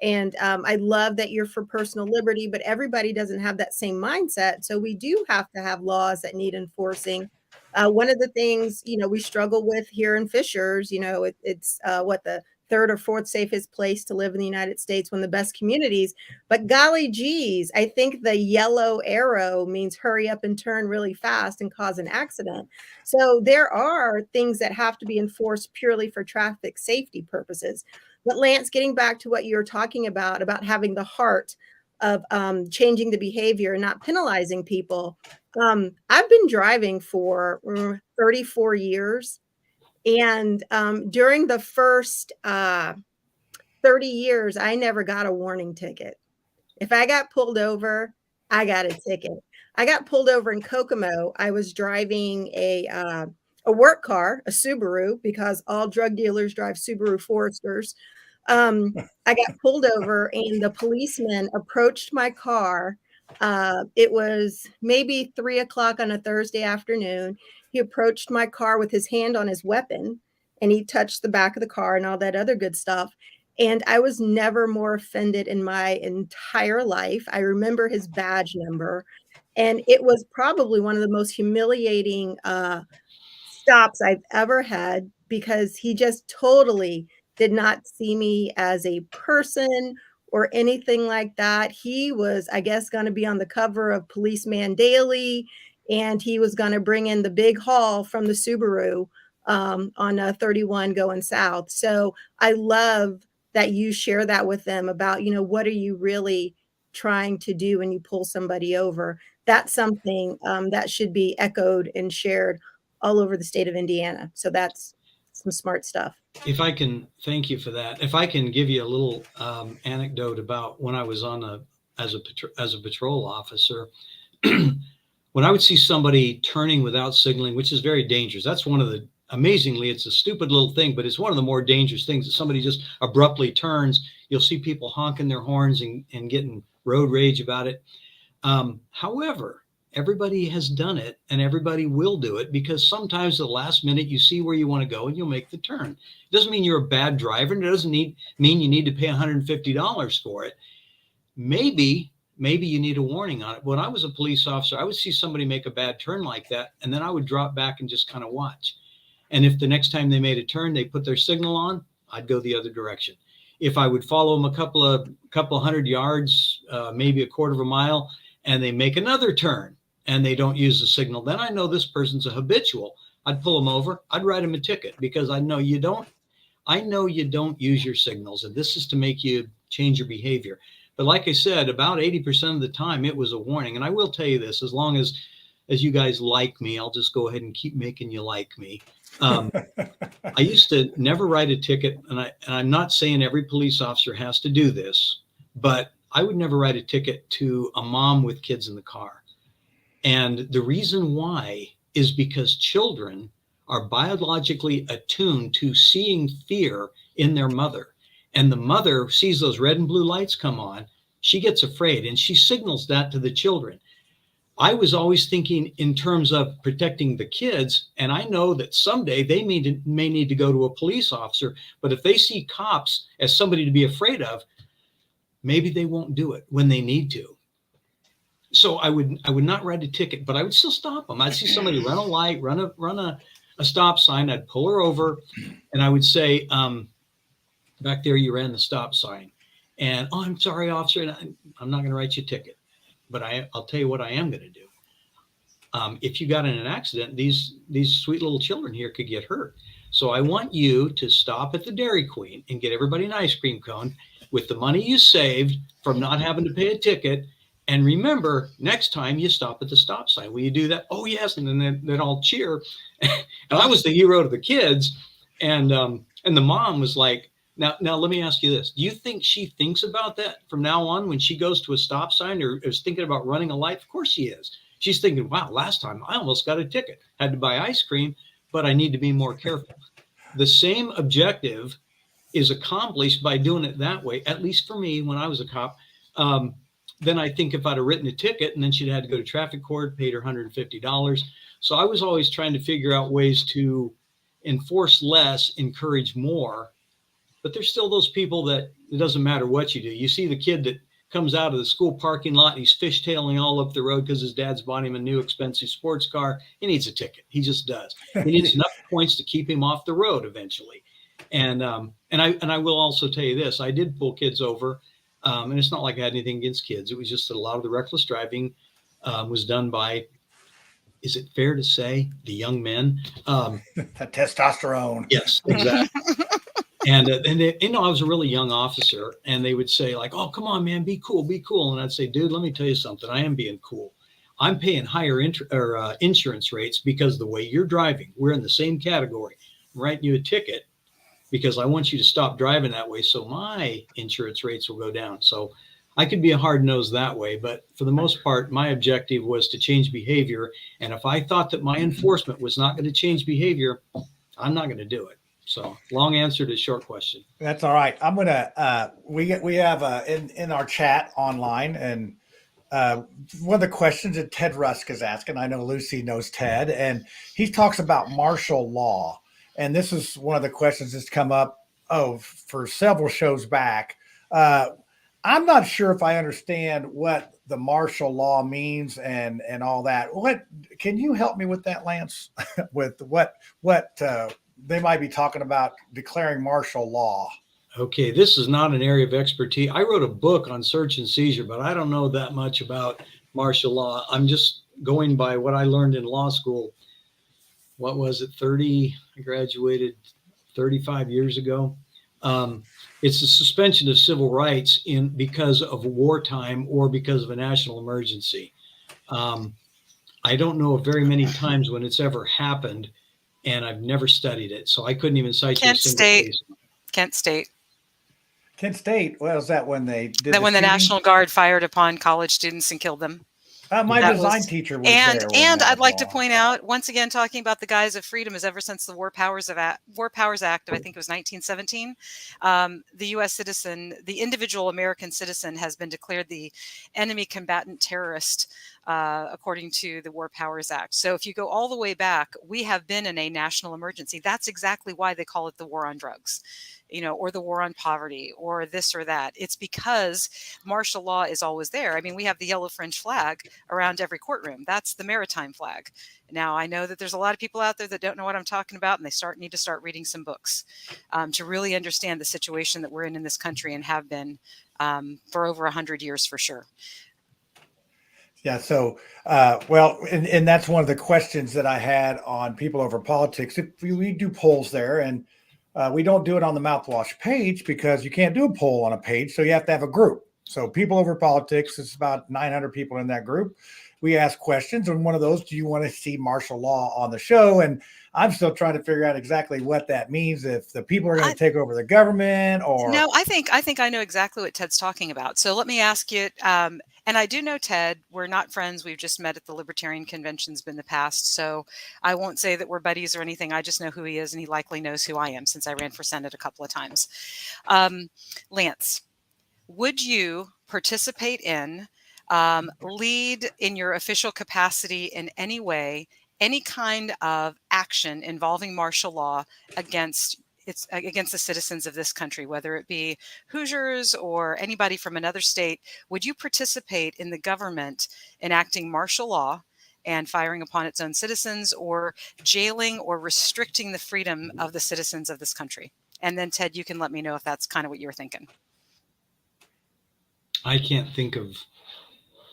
And I love that you're for personal liberty, but everybody doesn't have that same mindset. So we do have to have laws that need enforcing. One of the things, we struggle with here in Fishers, it's what the third or fourth safest place to live in the United States, one of the best communities. But golly geez, I think the yellow arrow means hurry up and turn really fast and cause an accident. So there are things that have to be enforced purely for traffic safety purposes. But Lance, getting back to what you were talking about having the heart of changing the behavior and not penalizing people. I've been driving for 34 years. And during the first 30 years, I never got a warning ticket. If I got pulled over, I got a ticket. I got pulled over in Kokomo. I was driving a work car, a Subaru, because all drug dealers drive Subaru Foresters. I got pulled over and the policeman approached my car. It was maybe 3 o'clock on a Thursday afternoon. He approached my car with his hand on his weapon and he touched the back of the car and all that other good stuff. And I was never more offended in my entire life. I remember his badge number, and it was probably one of the most humiliating stops I've ever had, because he just totally did not see me as a person or anything like that. He was, I guess, going to be on the cover of Policeman Daily, and he was going to bring in the big haul from the Subaru on 31 going south. So I love that you share that with them about, what are you really trying to do when you pull somebody over? That's something that should be echoed and shared all over the state of Indiana. So that's some smart stuff. If I can, thank you for that. If I can give you a little anecdote about when I was as a patrol officer, when I would see somebody turning without signaling, which is very dangerous. That's one of the, amazingly, it's a stupid little thing, but it's one of the more dangerous things that somebody just abruptly turns. You'll see people honking their horns and getting road rage about it. However, everybody has done it, and everybody will do it, because sometimes at the last minute you see where you want to go and you'll make the turn. It doesn't mean you're a bad driver, and it doesn't mean you need to pay $150 for it. Maybe you need a warning on it. When I was a police officer, I would see somebody make a bad turn like that, and then I would drop back and just kind of watch. And if the next time they made a turn, they put their signal on, I'd go the other direction. If I would follow them a couple hundred yards, maybe a quarter of a mile, and they make another turn and they don't use the signal, then I know this person's a habitual. I'd pull them over. I'd write them a ticket, because I know you don't use your signals, and this is to make you change your behavior. But like I said, about 80% of the time it was a warning. And I will tell you this, as long as you guys like me, I'll just go ahead and keep making you like me. I used to never write a ticket, and I'm not saying every police officer has to do this, but I would never write a ticket to a mom with kids in the car. And the reason why is because children are biologically attuned to seeing fear in their mother. And the mother sees those red and blue lights come on, she gets afraid, and she signals that to the children. I was always thinking in terms of protecting the kids, and I know that someday they may need to go to a police officer, but if they see cops as somebody to be afraid of, maybe they won't do it when they need to. So I would not write a ticket, but I would still stop them. I'd see somebody run a light, run a stop sign. I'd pull her over, and I would say, back there, you ran the stop sign. And, oh, I'm sorry, officer. And I'm not going to write you a ticket, but I'll tell you what I am going to do. If you got in an accident, these sweet little children here could get hurt. So I want you to stop at the Dairy Queen and get everybody an ice cream cone with the money you saved from not having to pay a ticket. And remember, next time you stop at the stop sign, will you do that? Oh, yes. And then they'd all cheer. And I was the hero to the kids. And the mom was like, now let me ask you this. Do you think she thinks about that from now on when she goes to a stop sign or is thinking about running a light? Of course she is. She's thinking, wow, last time I almost got a ticket. Had to buy ice cream, but I need to be more careful. The same objective is accomplished by doing it that way, at least for me when I was a cop. Then I think if I'd have written a ticket and then she'd had to go to traffic court, paid her $150. So I was always trying to figure out ways to enforce less, encourage more. But there's still those people that it doesn't matter what you do. You see the kid that comes out of the school parking lot and he's fishtailing all up the road because his dad's bought him a new expensive sports car. He needs a ticket. He just does. He needs enough points to keep him off the road eventually. And I will also tell you this. I did pull kids over. And it's not like I had anything against kids. It was just that a lot of the reckless driving was done by, is it fair to say, the young men? Testosterone. Yes, exactly. And they, I was a really young officer, and they would say like, oh, come on, man, be cool, be cool. And I'd say, dude, let me tell you something. I am being cool. I'm paying higher insurance rates because the way you're driving, we're in the same category. I'm writing you a ticket because I want you to stop driving that way, so my insurance rates will go down. So I could be a hard nose that way, but for the most part, my objective was to change behavior. And if I thought that my enforcement was not going to change behavior, I'm not going to do it. So long answer to short question. That's all right. I'm going to, we have in our chat online, and one of the questions that Ted Rusk is asking, I know Lucy knows Ted, and he talks about martial law. and this is one of the questions that's come up for several shows back. I'm not sure if I understand what the martial law means and all that. What can you help me with that, Lance? With what they might be talking about declaring martial law? Okay, this is not an area of expertise. I wrote a book on search and seizure, but I don't know that much about martial law. I'm just going by what I learned in law school. What was it? I graduated 35 years ago. It's the suspension of civil rights because of wartime or because of a national emergency. I don't know of very many times when it's ever happened, and I've never studied it, so I couldn't even cite you a single case. Kent State. Kent State. Well, is that when they did That when the shooting? National Guard fired upon college students and killed them. My design teacher was there. And I'd like to point out, once again, talking about the guise of freedom is ever since the War Powers Act of, I think it was 1917, the U.S. citizen, the individual American citizen has been declared the enemy combatant terrorist, according to the War Powers Act. So if you go all the way back, we have been in a national emergency. That's exactly why they call it the war on drugs, or the war on poverty, or this or that. It's because martial law is always there. I mean, we have the yellow French flag around every courtroom. That's the maritime flag. Now, I know that there's a lot of people out there that don't know what I'm talking about, and they need to start reading some books to really understand the situation that we're in this country and have been for over 100 years for sure. Yeah. So, and that's one of the questions that I had on People Over Politics. If we do polls there, and we don't do it on the Mouthwash page because you can't do a poll on a page. So you have to have a group. So People Over Politics is about 900 people in that group. We ask questions, and one of those, do you want to see martial law on the show? And I'm still trying to figure out exactly what that means. If the people are going to take over the government, or no, I think I know exactly what Ted's talking about. So let me ask you. And I do know Ted. We're not friends. We've just met at the Libertarian conventions in the past. So I won't say that we're buddies or anything. I just know who he is, and he likely knows who I am since I ran for Senate a couple of times. Lance, would you participate in, lead in your official capacity in any way, any kind of action involving martial law against the citizens of this country, whether it be Hoosiers or anybody from another state? Would you participate in the government enacting martial law and firing upon its own citizens, or jailing or restricting the freedom of the citizens of this country? And then, Ted, you can let me know if that's kind of what you're thinking. I can't think of,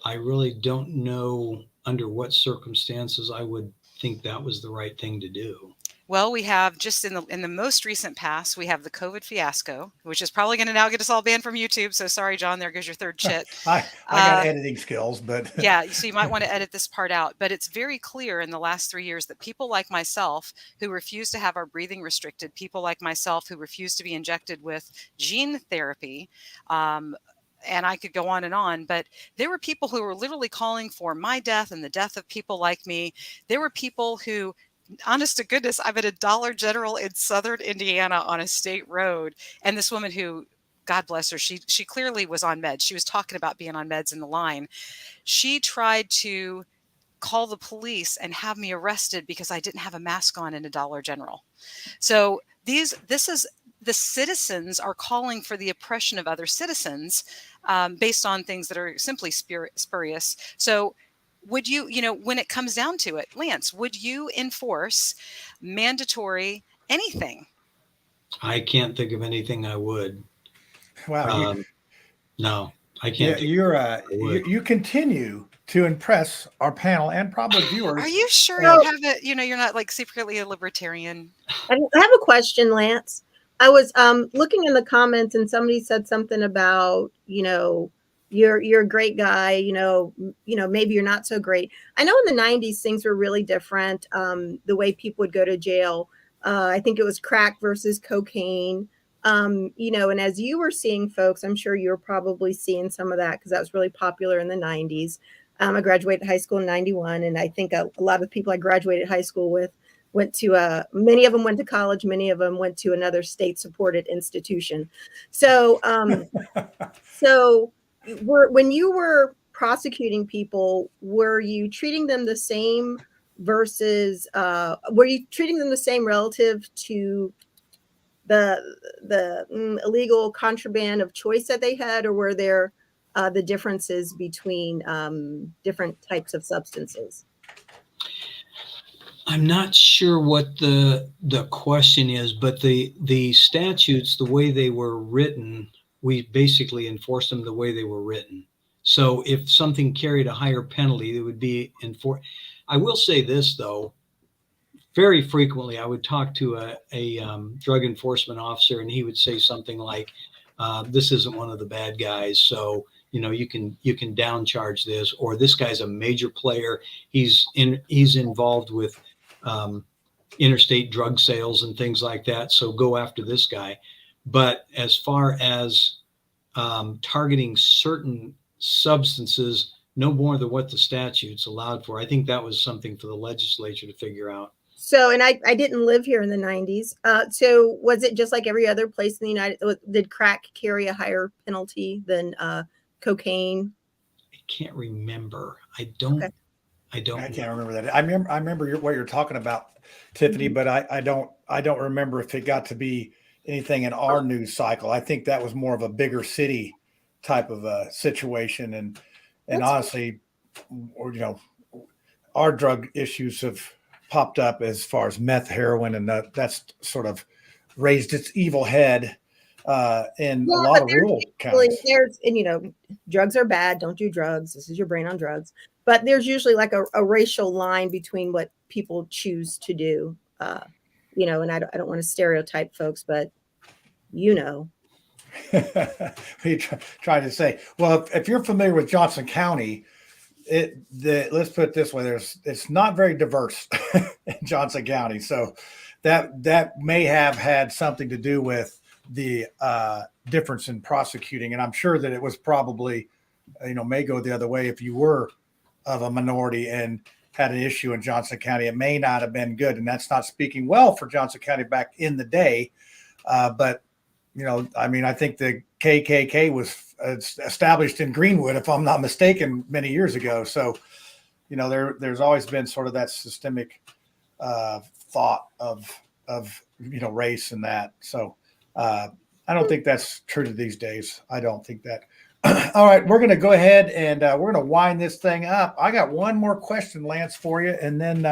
I really don't know under what circumstances I would think that was the right thing to do. Well, we have just in the most recent past, we have the COVID fiasco, which is probably going to now get us all banned from YouTube. So sorry, John, there goes your third chit. I got editing skills, but yeah, so you might want to edit this part out. But it's very clear in the last 3 years that people like myself who refuse to have our breathing restricted, people like myself who refuse to be injected with gene therapy, and I could go on, but there were people who were literally calling for my death and the death of people like me. There were people who, honest to goodness, I'm at a Dollar General in Southern Indiana on a state road. And this woman who, God bless her, she clearly was on meds. She was talking about being on meds in the line. She tried to call the police and have me arrested because I didn't have a mask on in a Dollar General. So the citizens are calling for the oppression of other citizens based on things that are simply spurious. So would you, when it comes down to it, Lance, would you enforce mandatory anything? I can't think of anything I would. Wow. No, I can't. You continue to impress our panel and probably viewers. Are you sure you have it? You're not like secretly a libertarian. I have a question, Lance. I was looking in the comments, and somebody said something about, you're a great guy, maybe you're not so great. I know in the 90s, things were really different. The way people would go to jail. I think it was crack versus cocaine. And as you were seeing folks, I'm sure you were probably seeing some of that because that was really popular in the 90s. I graduated high school in 91. And I think a lot of the people I graduated high school with went to many of them went to college, many of them went to another state supported institution. So when you were prosecuting people, were you treating them the same versus were you treating them the same relative to the illegal contraband of choice that they had, or were there the differences between different types of substances? I'm not sure what the question is, but the statutes, the way they were written, we basically enforced them the way they were written. So if something carried a higher penalty, it would be enforced. I will say this though, very frequently I would talk to a drug enforcement officer, and he would say something like, "This isn't one of the bad guys, so you can downcharge this," or "This guy's a major player. He's involved with interstate drug sales and things like that, so go after this guy." But as far as targeting certain substances, no more than what the statutes allowed for. I think that was something for the legislature to figure out. So, and I didn't live here in the 90s. So was it just like every other place in the did crack carry a higher penalty than cocaine? I can't remember. I don't. Okay. I can't remember that. I remember what you're talking about, Tiffany, but I don't remember if it got to be anything in our news cycle. I think that was more of a bigger city type of a situation, and honestly, our drug issues have popped up as far as meth, heroin, and that's sort of raised its evil head in a lot of rural counties. Drugs are bad. Don't do drugs. This is your brain on drugs. But there's usually like a racial line between what people choose to do. And I don't want to stereotype folks, but We try to say, well, if you're familiar with Johnson County, let's put it this way: it's not very diverse in Johnson County, so that may have had something to do with the difference in prosecuting. And I'm sure that it was probably, may go the other way if you were of a minority and had an issue in Johnson County. It may not have been good, and that's not speaking well for Johnson County back in the day. But I think the KKK was established in Greenwood, if I'm not mistaken, many years ago. So, there's always been sort of that systemic thought of race and that. So I don't think that's true to these days. I don't think that. All right, we're going to go ahead and we're going to wind this thing up. I got one more question, Lance, for you, and then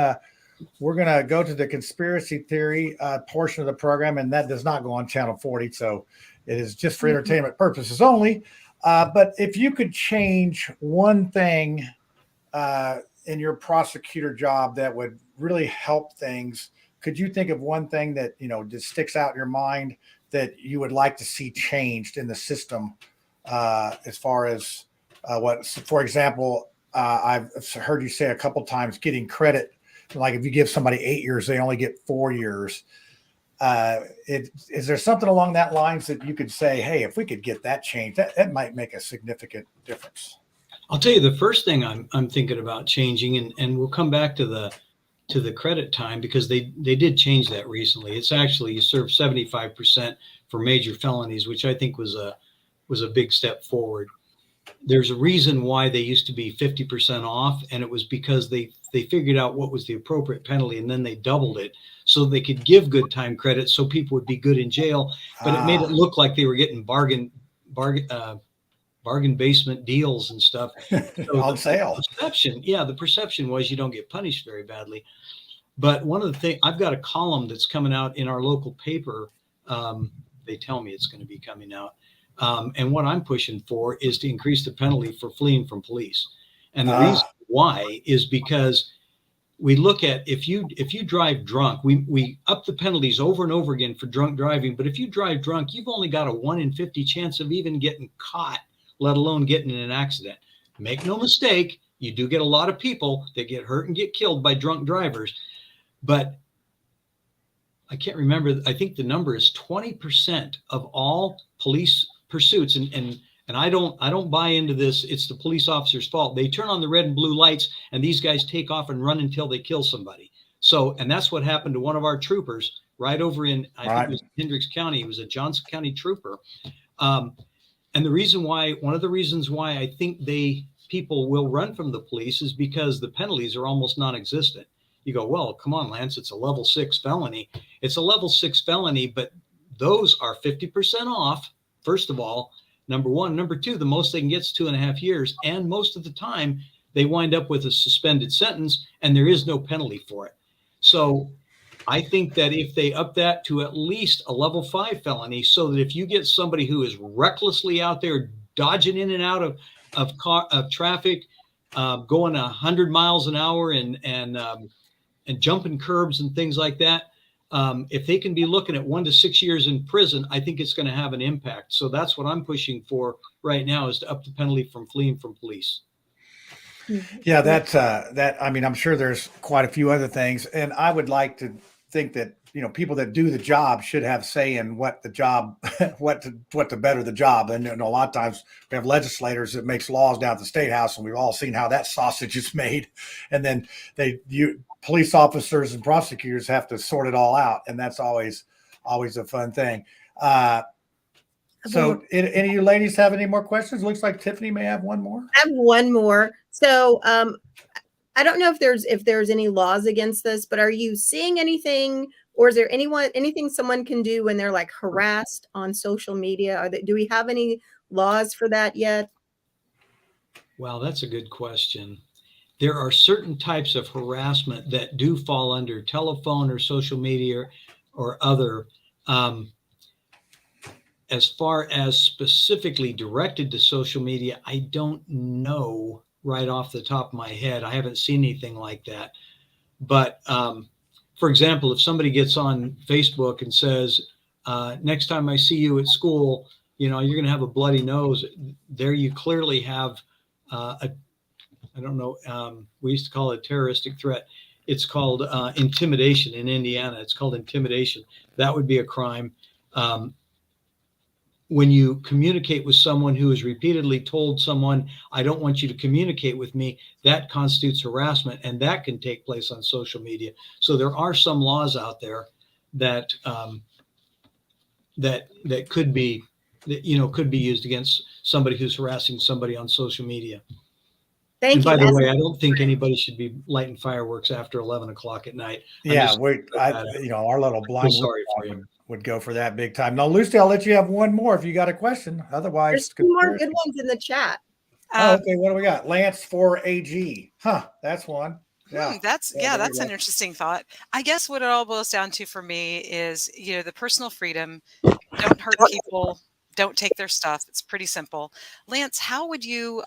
we're going to go to the conspiracy theory portion of the program, and that does not go on Channel 40, so it is just for entertainment purposes only. But if you could change one thing in your prosecutor job that would really help things, could you think of one thing that just sticks out in your mind that you would like to see changed in the system, as far as what, for example, I've heard you say a couple times, getting credit. Like if you give somebody 8 years, they only get 4 years. Is there something along that lines that you could say, hey, if we could get that changed, that might make a significant difference? I'll tell you the first thing I'm thinking about changing, and we'll come back to the credit time, because they did change that recently. It's actually, you serve 75% for major felonies, which I think was a big step forward. There's a reason why they used to be 50% off, and it was because they figured out what was the appropriate penalty, and then they doubled it so they could give good time credit so people would be good in jail. But it made it look like they were getting bargain basement deals and stuff. So on sale. The perception was you don't get punished very badly. But one of the things, I've got a column that's coming out in our local paper. They tell me it's going to be coming out. And what I'm pushing for is to increase the penalty for fleeing from police. And the reason why is because we look at, if you drive drunk, we up the penalties over and over again for drunk driving. But if you drive drunk, you've only got a 1 in 50 chance of even getting caught, let alone getting in an accident. Make no mistake, you do get a lot of people that get hurt and get killed by drunk drivers. But I can't remember, I think the number is 20% of all police pursuits, and I don't buy into this. It's the police officer's fault. They turn on the red and blue lights, and these guys take off and run until they kill somebody. So, and that's what happened to one of our troopers right over in, I think it was Hendricks County. He was a Johnson County trooper. And one of the reasons why I think people will run from the police is because the penalties are almost non-existent. You go, well, come on, Lance, it's a level 6 felony. It's a level 6 felony, but those are 50% off, first of all, number one. Number two, the most they can get is 2.5 years. And most of the time, they wind up with a suspended sentence, and there is no penalty for it. So I think that if they up that to at least a level 5 felony, so that if you get somebody who is recklessly out there dodging in and out of traffic, going 100 miles an hour and jumping curbs and things like that, if they can be looking at 1 to 6 years in prison, I think it's going to have an impact. So that's what I'm pushing for right now, is to up the penalty from fleeing from police. Yeah, I mean, I'm sure there's quite a few other things, and I would like to think that, you know, people that do the job should have say in what the job, what to better the job. And, you know, a lot of times we have legislators that makes laws down at the State House, and we've all seen how that sausage is made. And then police officers and prosecutors have to sort it all out, and that's always a fun thing. So any of you ladies have any more questions? Looks like Tiffany may have one more. I have one more. So I don't know if there's any laws against this, but are you seeing anything, or is there anything someone can do when they're like harassed on social media? Do we have any laws for that yet? Well, that's a good question. There are certain types of harassment that do fall under telephone or social media or other. As far as specifically directed to social media, I don't know right off the top of my head. I haven't seen anything like that. But for example, if somebody gets on Facebook and says, next time I see you at school, you know, you're going to have a bloody nose, there you clearly have I don't know, we used to call it a terroristic threat. It's called intimidation in Indiana. It's called intimidation. That would be a crime. When you communicate with someone who has repeatedly told someone, I don't want you to communicate with me, that constitutes harassment, and that can take place on social media. So there are some laws out there that that could be used against somebody who's harassing somebody on social media. Thank you. By the way, I don't think anybody should be lighting fireworks after 11 o'clock at night. Yeah, our little blind sorry for you. Would go for that big time. Now, Lucy, I'll let you have one more if you got a question. Otherwise, there's 2 more good ones in the chat. Okay, what do we got? Lance for AG. That's one. Yeah, that's an interesting thought. I guess what it all boils down to for me is, you know, the personal freedom. Don't hurt people. Don't take their stuff. It's pretty simple. Lance, how would you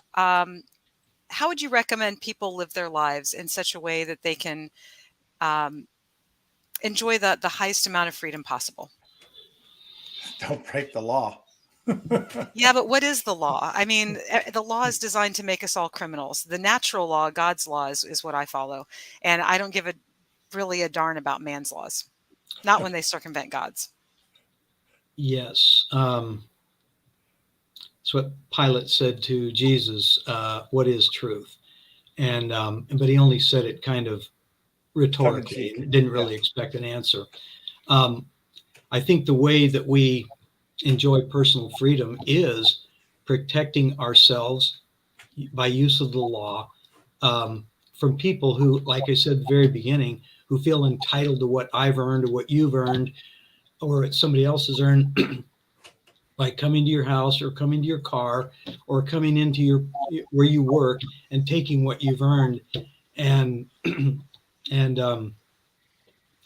recommend people live their lives in such a way that they can enjoy the highest amount of freedom possible? Don't break the law. Yeah, but what is the law? I mean, the law is designed to make us all criminals. The natural law, God's law, is what I follow. And I don't give really a darn about man's laws. Not when they circumvent God's. Yes. That's what Pilate said to Jesus, what is truth? And but he only said it kind of rhetorically, didn't really expect an answer. I think the way that we enjoy personal freedom is protecting ourselves by use of the law from people who, like I said at the very beginning, who feel entitled to what I've earned or what you've earned or somebody else has earned by coming to your house or coming to your car or coming into where you work and taking what you've earned and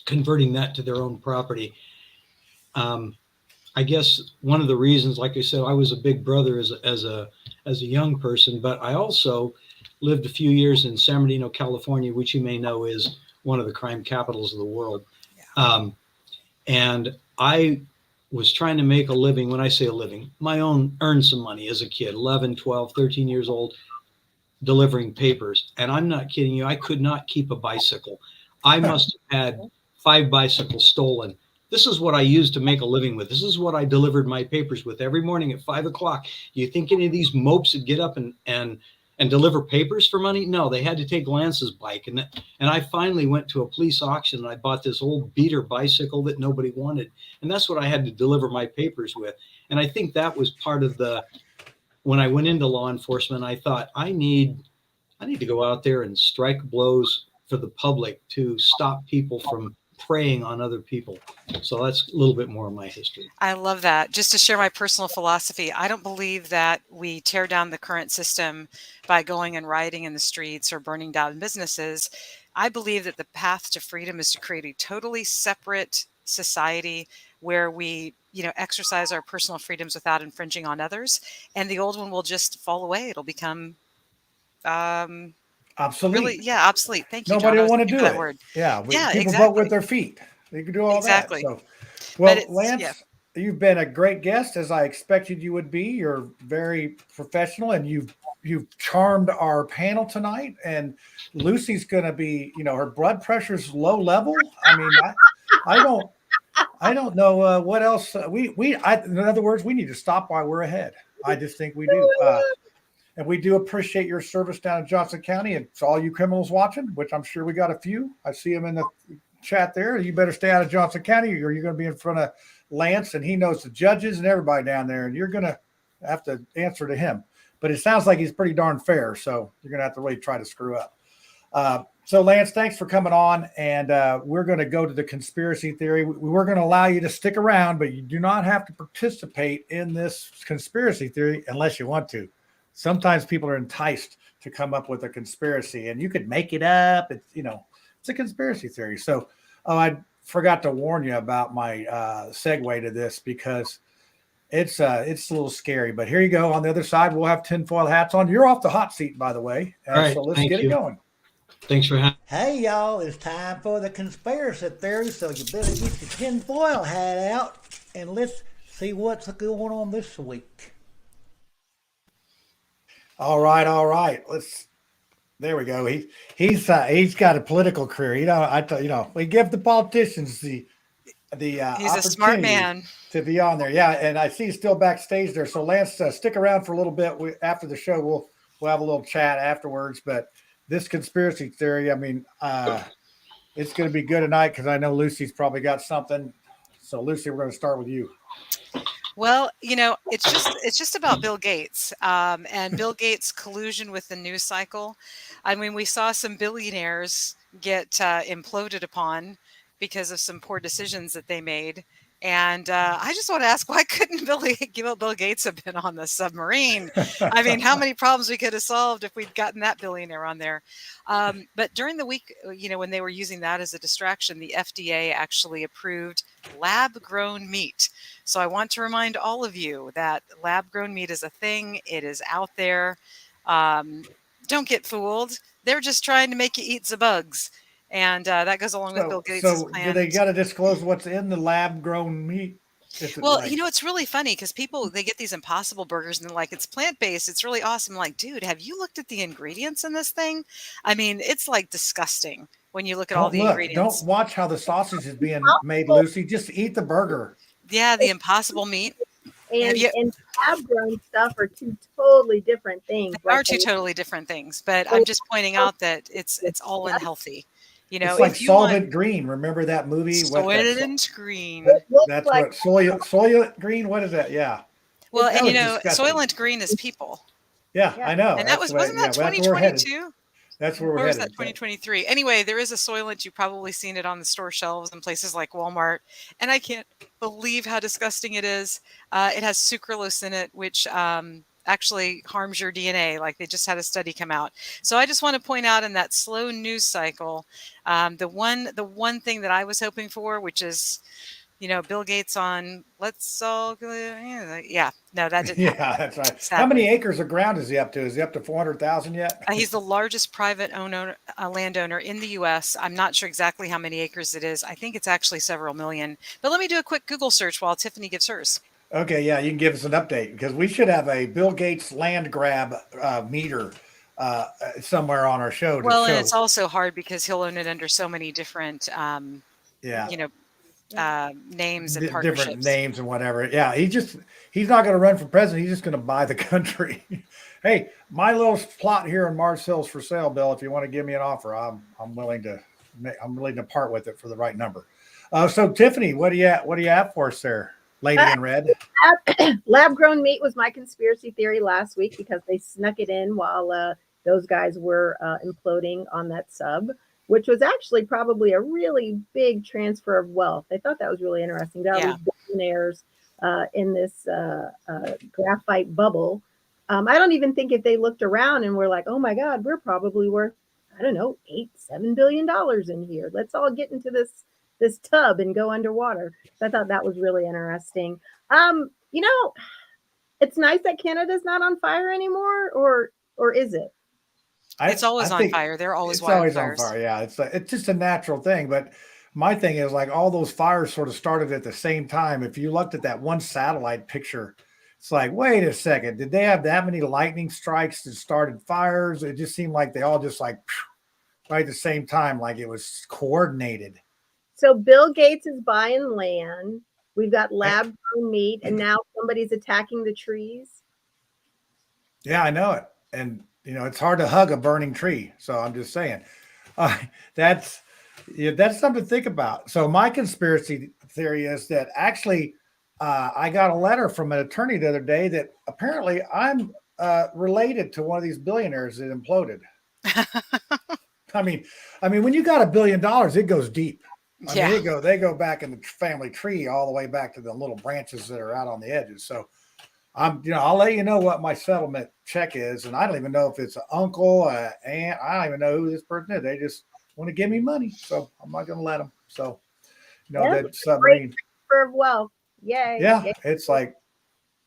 converting that to their own property. I guess one of the reasons, like I said, I was a big brother as a young person, but I also lived a few years in San Bernardino, California, which you may know is one of the crime capitals of the world. And I was trying to make a living. When I say a living, earn some money as a kid, 11, 12, 13 years old, delivering papers. And I'm not kidding you. I could not keep a bicycle. I must have had 5 bicycles stolen. This is what I used to make a living with. This is what I delivered my papers with every morning at 5 o'clock. You think any of these mopes would get up and deliver papers for money? No, they had to take Lance's bike. And I finally went to a police auction and I bought this old beater bicycle that nobody wanted. And that's what I had to deliver my papers with. And I think that was part of when I went into law enforcement, I thought I need to go out there and strike blows for the public to stop people from preying on other people. So that's a little bit more of my history. I love that. Just to share my personal philosophy, I don't believe that we tear down the current system by going and rioting in the streets or burning down businesses. I believe that the path to freedom is to create a totally separate society where we, exercise our personal freedoms without infringing on others. And the old one will just fall away. It'll become obsolete. Really, yeah, obsolete. Thank you, John. Nobody I will was want to looking do for that it. word. Yeah, Yeah, people vote exactly. with their feet. They can do all Exactly. that. So, well, But it's, Lance, yeah. you've been a great guest, as I expected you would be. You're very professional, and you've charmed our panel tonight. And Lucy's going to be, her blood pressure's low level. I mean, I don't know what else in other words, we need to stop while we're ahead. I just think we do. And we do appreciate your service down in Johnson County, and to all you criminals watching, which I'm sure we got a few. I see them in the chat there. You better stay out of Johnson County, or you're going to be in front of Lance, and he knows the judges and everybody down there, and you're going to have to answer to him. But it sounds like he's pretty darn fair, so you're going to have to really try to screw up. So, Lance, thanks for coming on, and we're going to go to the conspiracy theory. We're going to allow you to stick around, but you do not have to participate in this conspiracy theory unless you want to. Sometimes people are enticed to come up with a conspiracy, and you could make it up. It's a conspiracy theory. So, I forgot to warn you about my segue to this, because it's a little scary. But here you go. On the other side, we'll have tinfoil hats on. You're off the hot seat, by the way. All right, so let's thank get you. it going. Thanks for having. Hey, y'all, it's time for the conspiracy theory, so you better get your tinfoil hat out, and let's see what's going on this week. All right. There we go. He's got a political career. We give the politicians the He's a smart man to be on there. Yeah, and I see he's still backstage there. So Lance, stick around for a little bit. After the show, we'll have a little chat afterwards. But this conspiracy theory, it's going to be good tonight, because I know Lucy's probably got something. So Lucy, we're going to start with you. Well, it's just about Bill Gates and Bill Gates' collusion with the news cycle. I mean, we saw some billionaires get imploded upon because of some poor decisions that they made. And I just want to ask, why couldn't Bill Gates have been on the submarine? I mean, how many problems we could have solved if we'd gotten that billionaire on there. But during the week, when they were using that as a distraction, the FDA actually approved lab-grown meat. So I want to remind all of you that lab-grown meat is a thing. It is out there. Don't get fooled. They're just trying to make you eat the bugs. And that goes along with Bill Gates' plan. Do they got to disclose what's in the lab-grown meat? Well, it's really funny, because they get these Impossible burgers and they're like, it's plant-based. It's really awesome. Like, dude, have you looked at the ingredients in this thing? I mean, it's like disgusting when you look at all the ingredients. Don't watch how the sausage is being made, Lucy. Just eat the burger. Yeah, the Impossible meat. And lab-grown stuff are two totally different things. They are two totally different things, but I'm just pointing out that it's all unhealthy. It's like Soylent Green. Remember that movie? Soylent Green. That's what Soylent Green. What is that? Yeah. Well, and Soylent Green is people. Yeah, I know. And wasn't that 2022? That's where we're headed. Or was that 2023? 2023? Anyway, there is a Soylent. You've probably seen it on the store shelves in places like Walmart. And I can't believe how disgusting it is. It has sucralose in it, which actually harms your DNA. Like, they just had a study come out. So I just want to point out, in that slow news cycle, the one thing that I was hoping for, which is, Bill Gates on let's all go. Yeah, no, that didn't happen. Yeah, that's right. Sadly. How many acres of ground is he up to? Is he up to 400,000 yet? He's the largest private landowner in the U.S. I'm not sure exactly how many acres it is. I think it's actually several million. But let me do a quick Google search while Tiffany gives hers. Okay, yeah, you can give us an update, because we should have a Bill Gates land grab meter somewhere on our show. Well, and it's also hard because he'll own it under so many different, names and partnerships. Different names and whatever. Yeah, he's not going to run for president. He's just going to buy the country. Hey, my little plot here in Mars Hill's for sale, Bill. If you want to give me an offer, I'm willing to part with it for the right number. So Tiffany, what do you have for us there, lady in red? Lab-grown meat was my conspiracy theory last week, because they snuck it in while those guys were imploding on that sub. which was actually probably a really big transfer of wealth. I thought that was really interesting. Got all these billionaires in this graphite bubble. I don't even think if they looked around and were like, oh my God, we're probably worth, I don't know, $7 billion in here. Let's all get into this tub and go underwater. So I thought that was really interesting. You know, it's nice that Canada's not on fire anymore, or is it? It's always on fire. They're always wildfires. Always on fire. Yeah, it's just a natural thing. But my thing is, like, all those fires sort of started at the same time. If you looked at that one satellite picture, it's like, wait a second, did they have that many lightning strikes that started fires? It just seemed like they all just like right at the same time, like it was coordinated. So Bill Gates is buying land. We've got lab-grown meat, and now somebody's attacking the trees. Yeah, I know it. And, you know, it's hard to hug a burning tree. So I'm just saying that's something to think about. So my conspiracy theory is that actually I got a letter from an attorney the other day that apparently I'm related to one of these billionaires that imploded. I mean, when you got $1 billion, it goes deep. I mean, they go back in the family tree all the way back to the little branches that are out on the edges. So I'll let you know what my settlement check is. And I don't even know if it's an uncle, aunt. I don't even know who this person is. They just want to give me money. So I'm not going to let them. So, that submarine. Transfer of wealth. Yay. Yeah. Yay. It's like,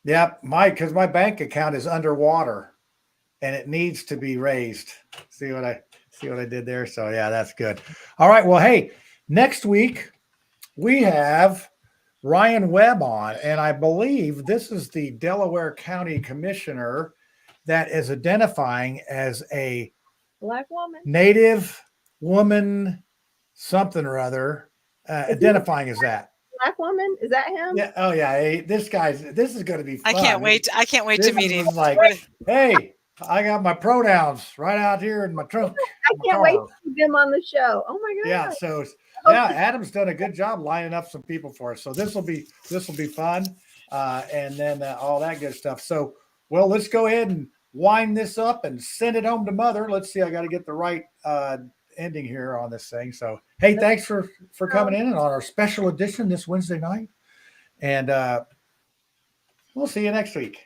because my bank account is underwater and it needs to be raised. See what I did there? So yeah, that's good. All right. Well, hey, next week we have Ryan Webb on, and I believe this is the Delaware County Commissioner that is identifying as a Black woman, Native woman, something or other, identifying as that. Black woman, is that him? Yeah. Oh yeah. Hey, this is going to be fun. I can't wait to meet him. Like, hey, I got my pronouns right out here in my trunk. I can't wait to see them on the show. Oh my God. Yeah. So Adam's done a good job lining up some people for us. So this will be fun. And then all that good stuff. So, well, let's go ahead and wind this up and send it home to Mother. Let's see. I got to get the right ending here on this thing. So, hey, thanks for coming in and on our special edition this Wednesday night. And we'll see you next week.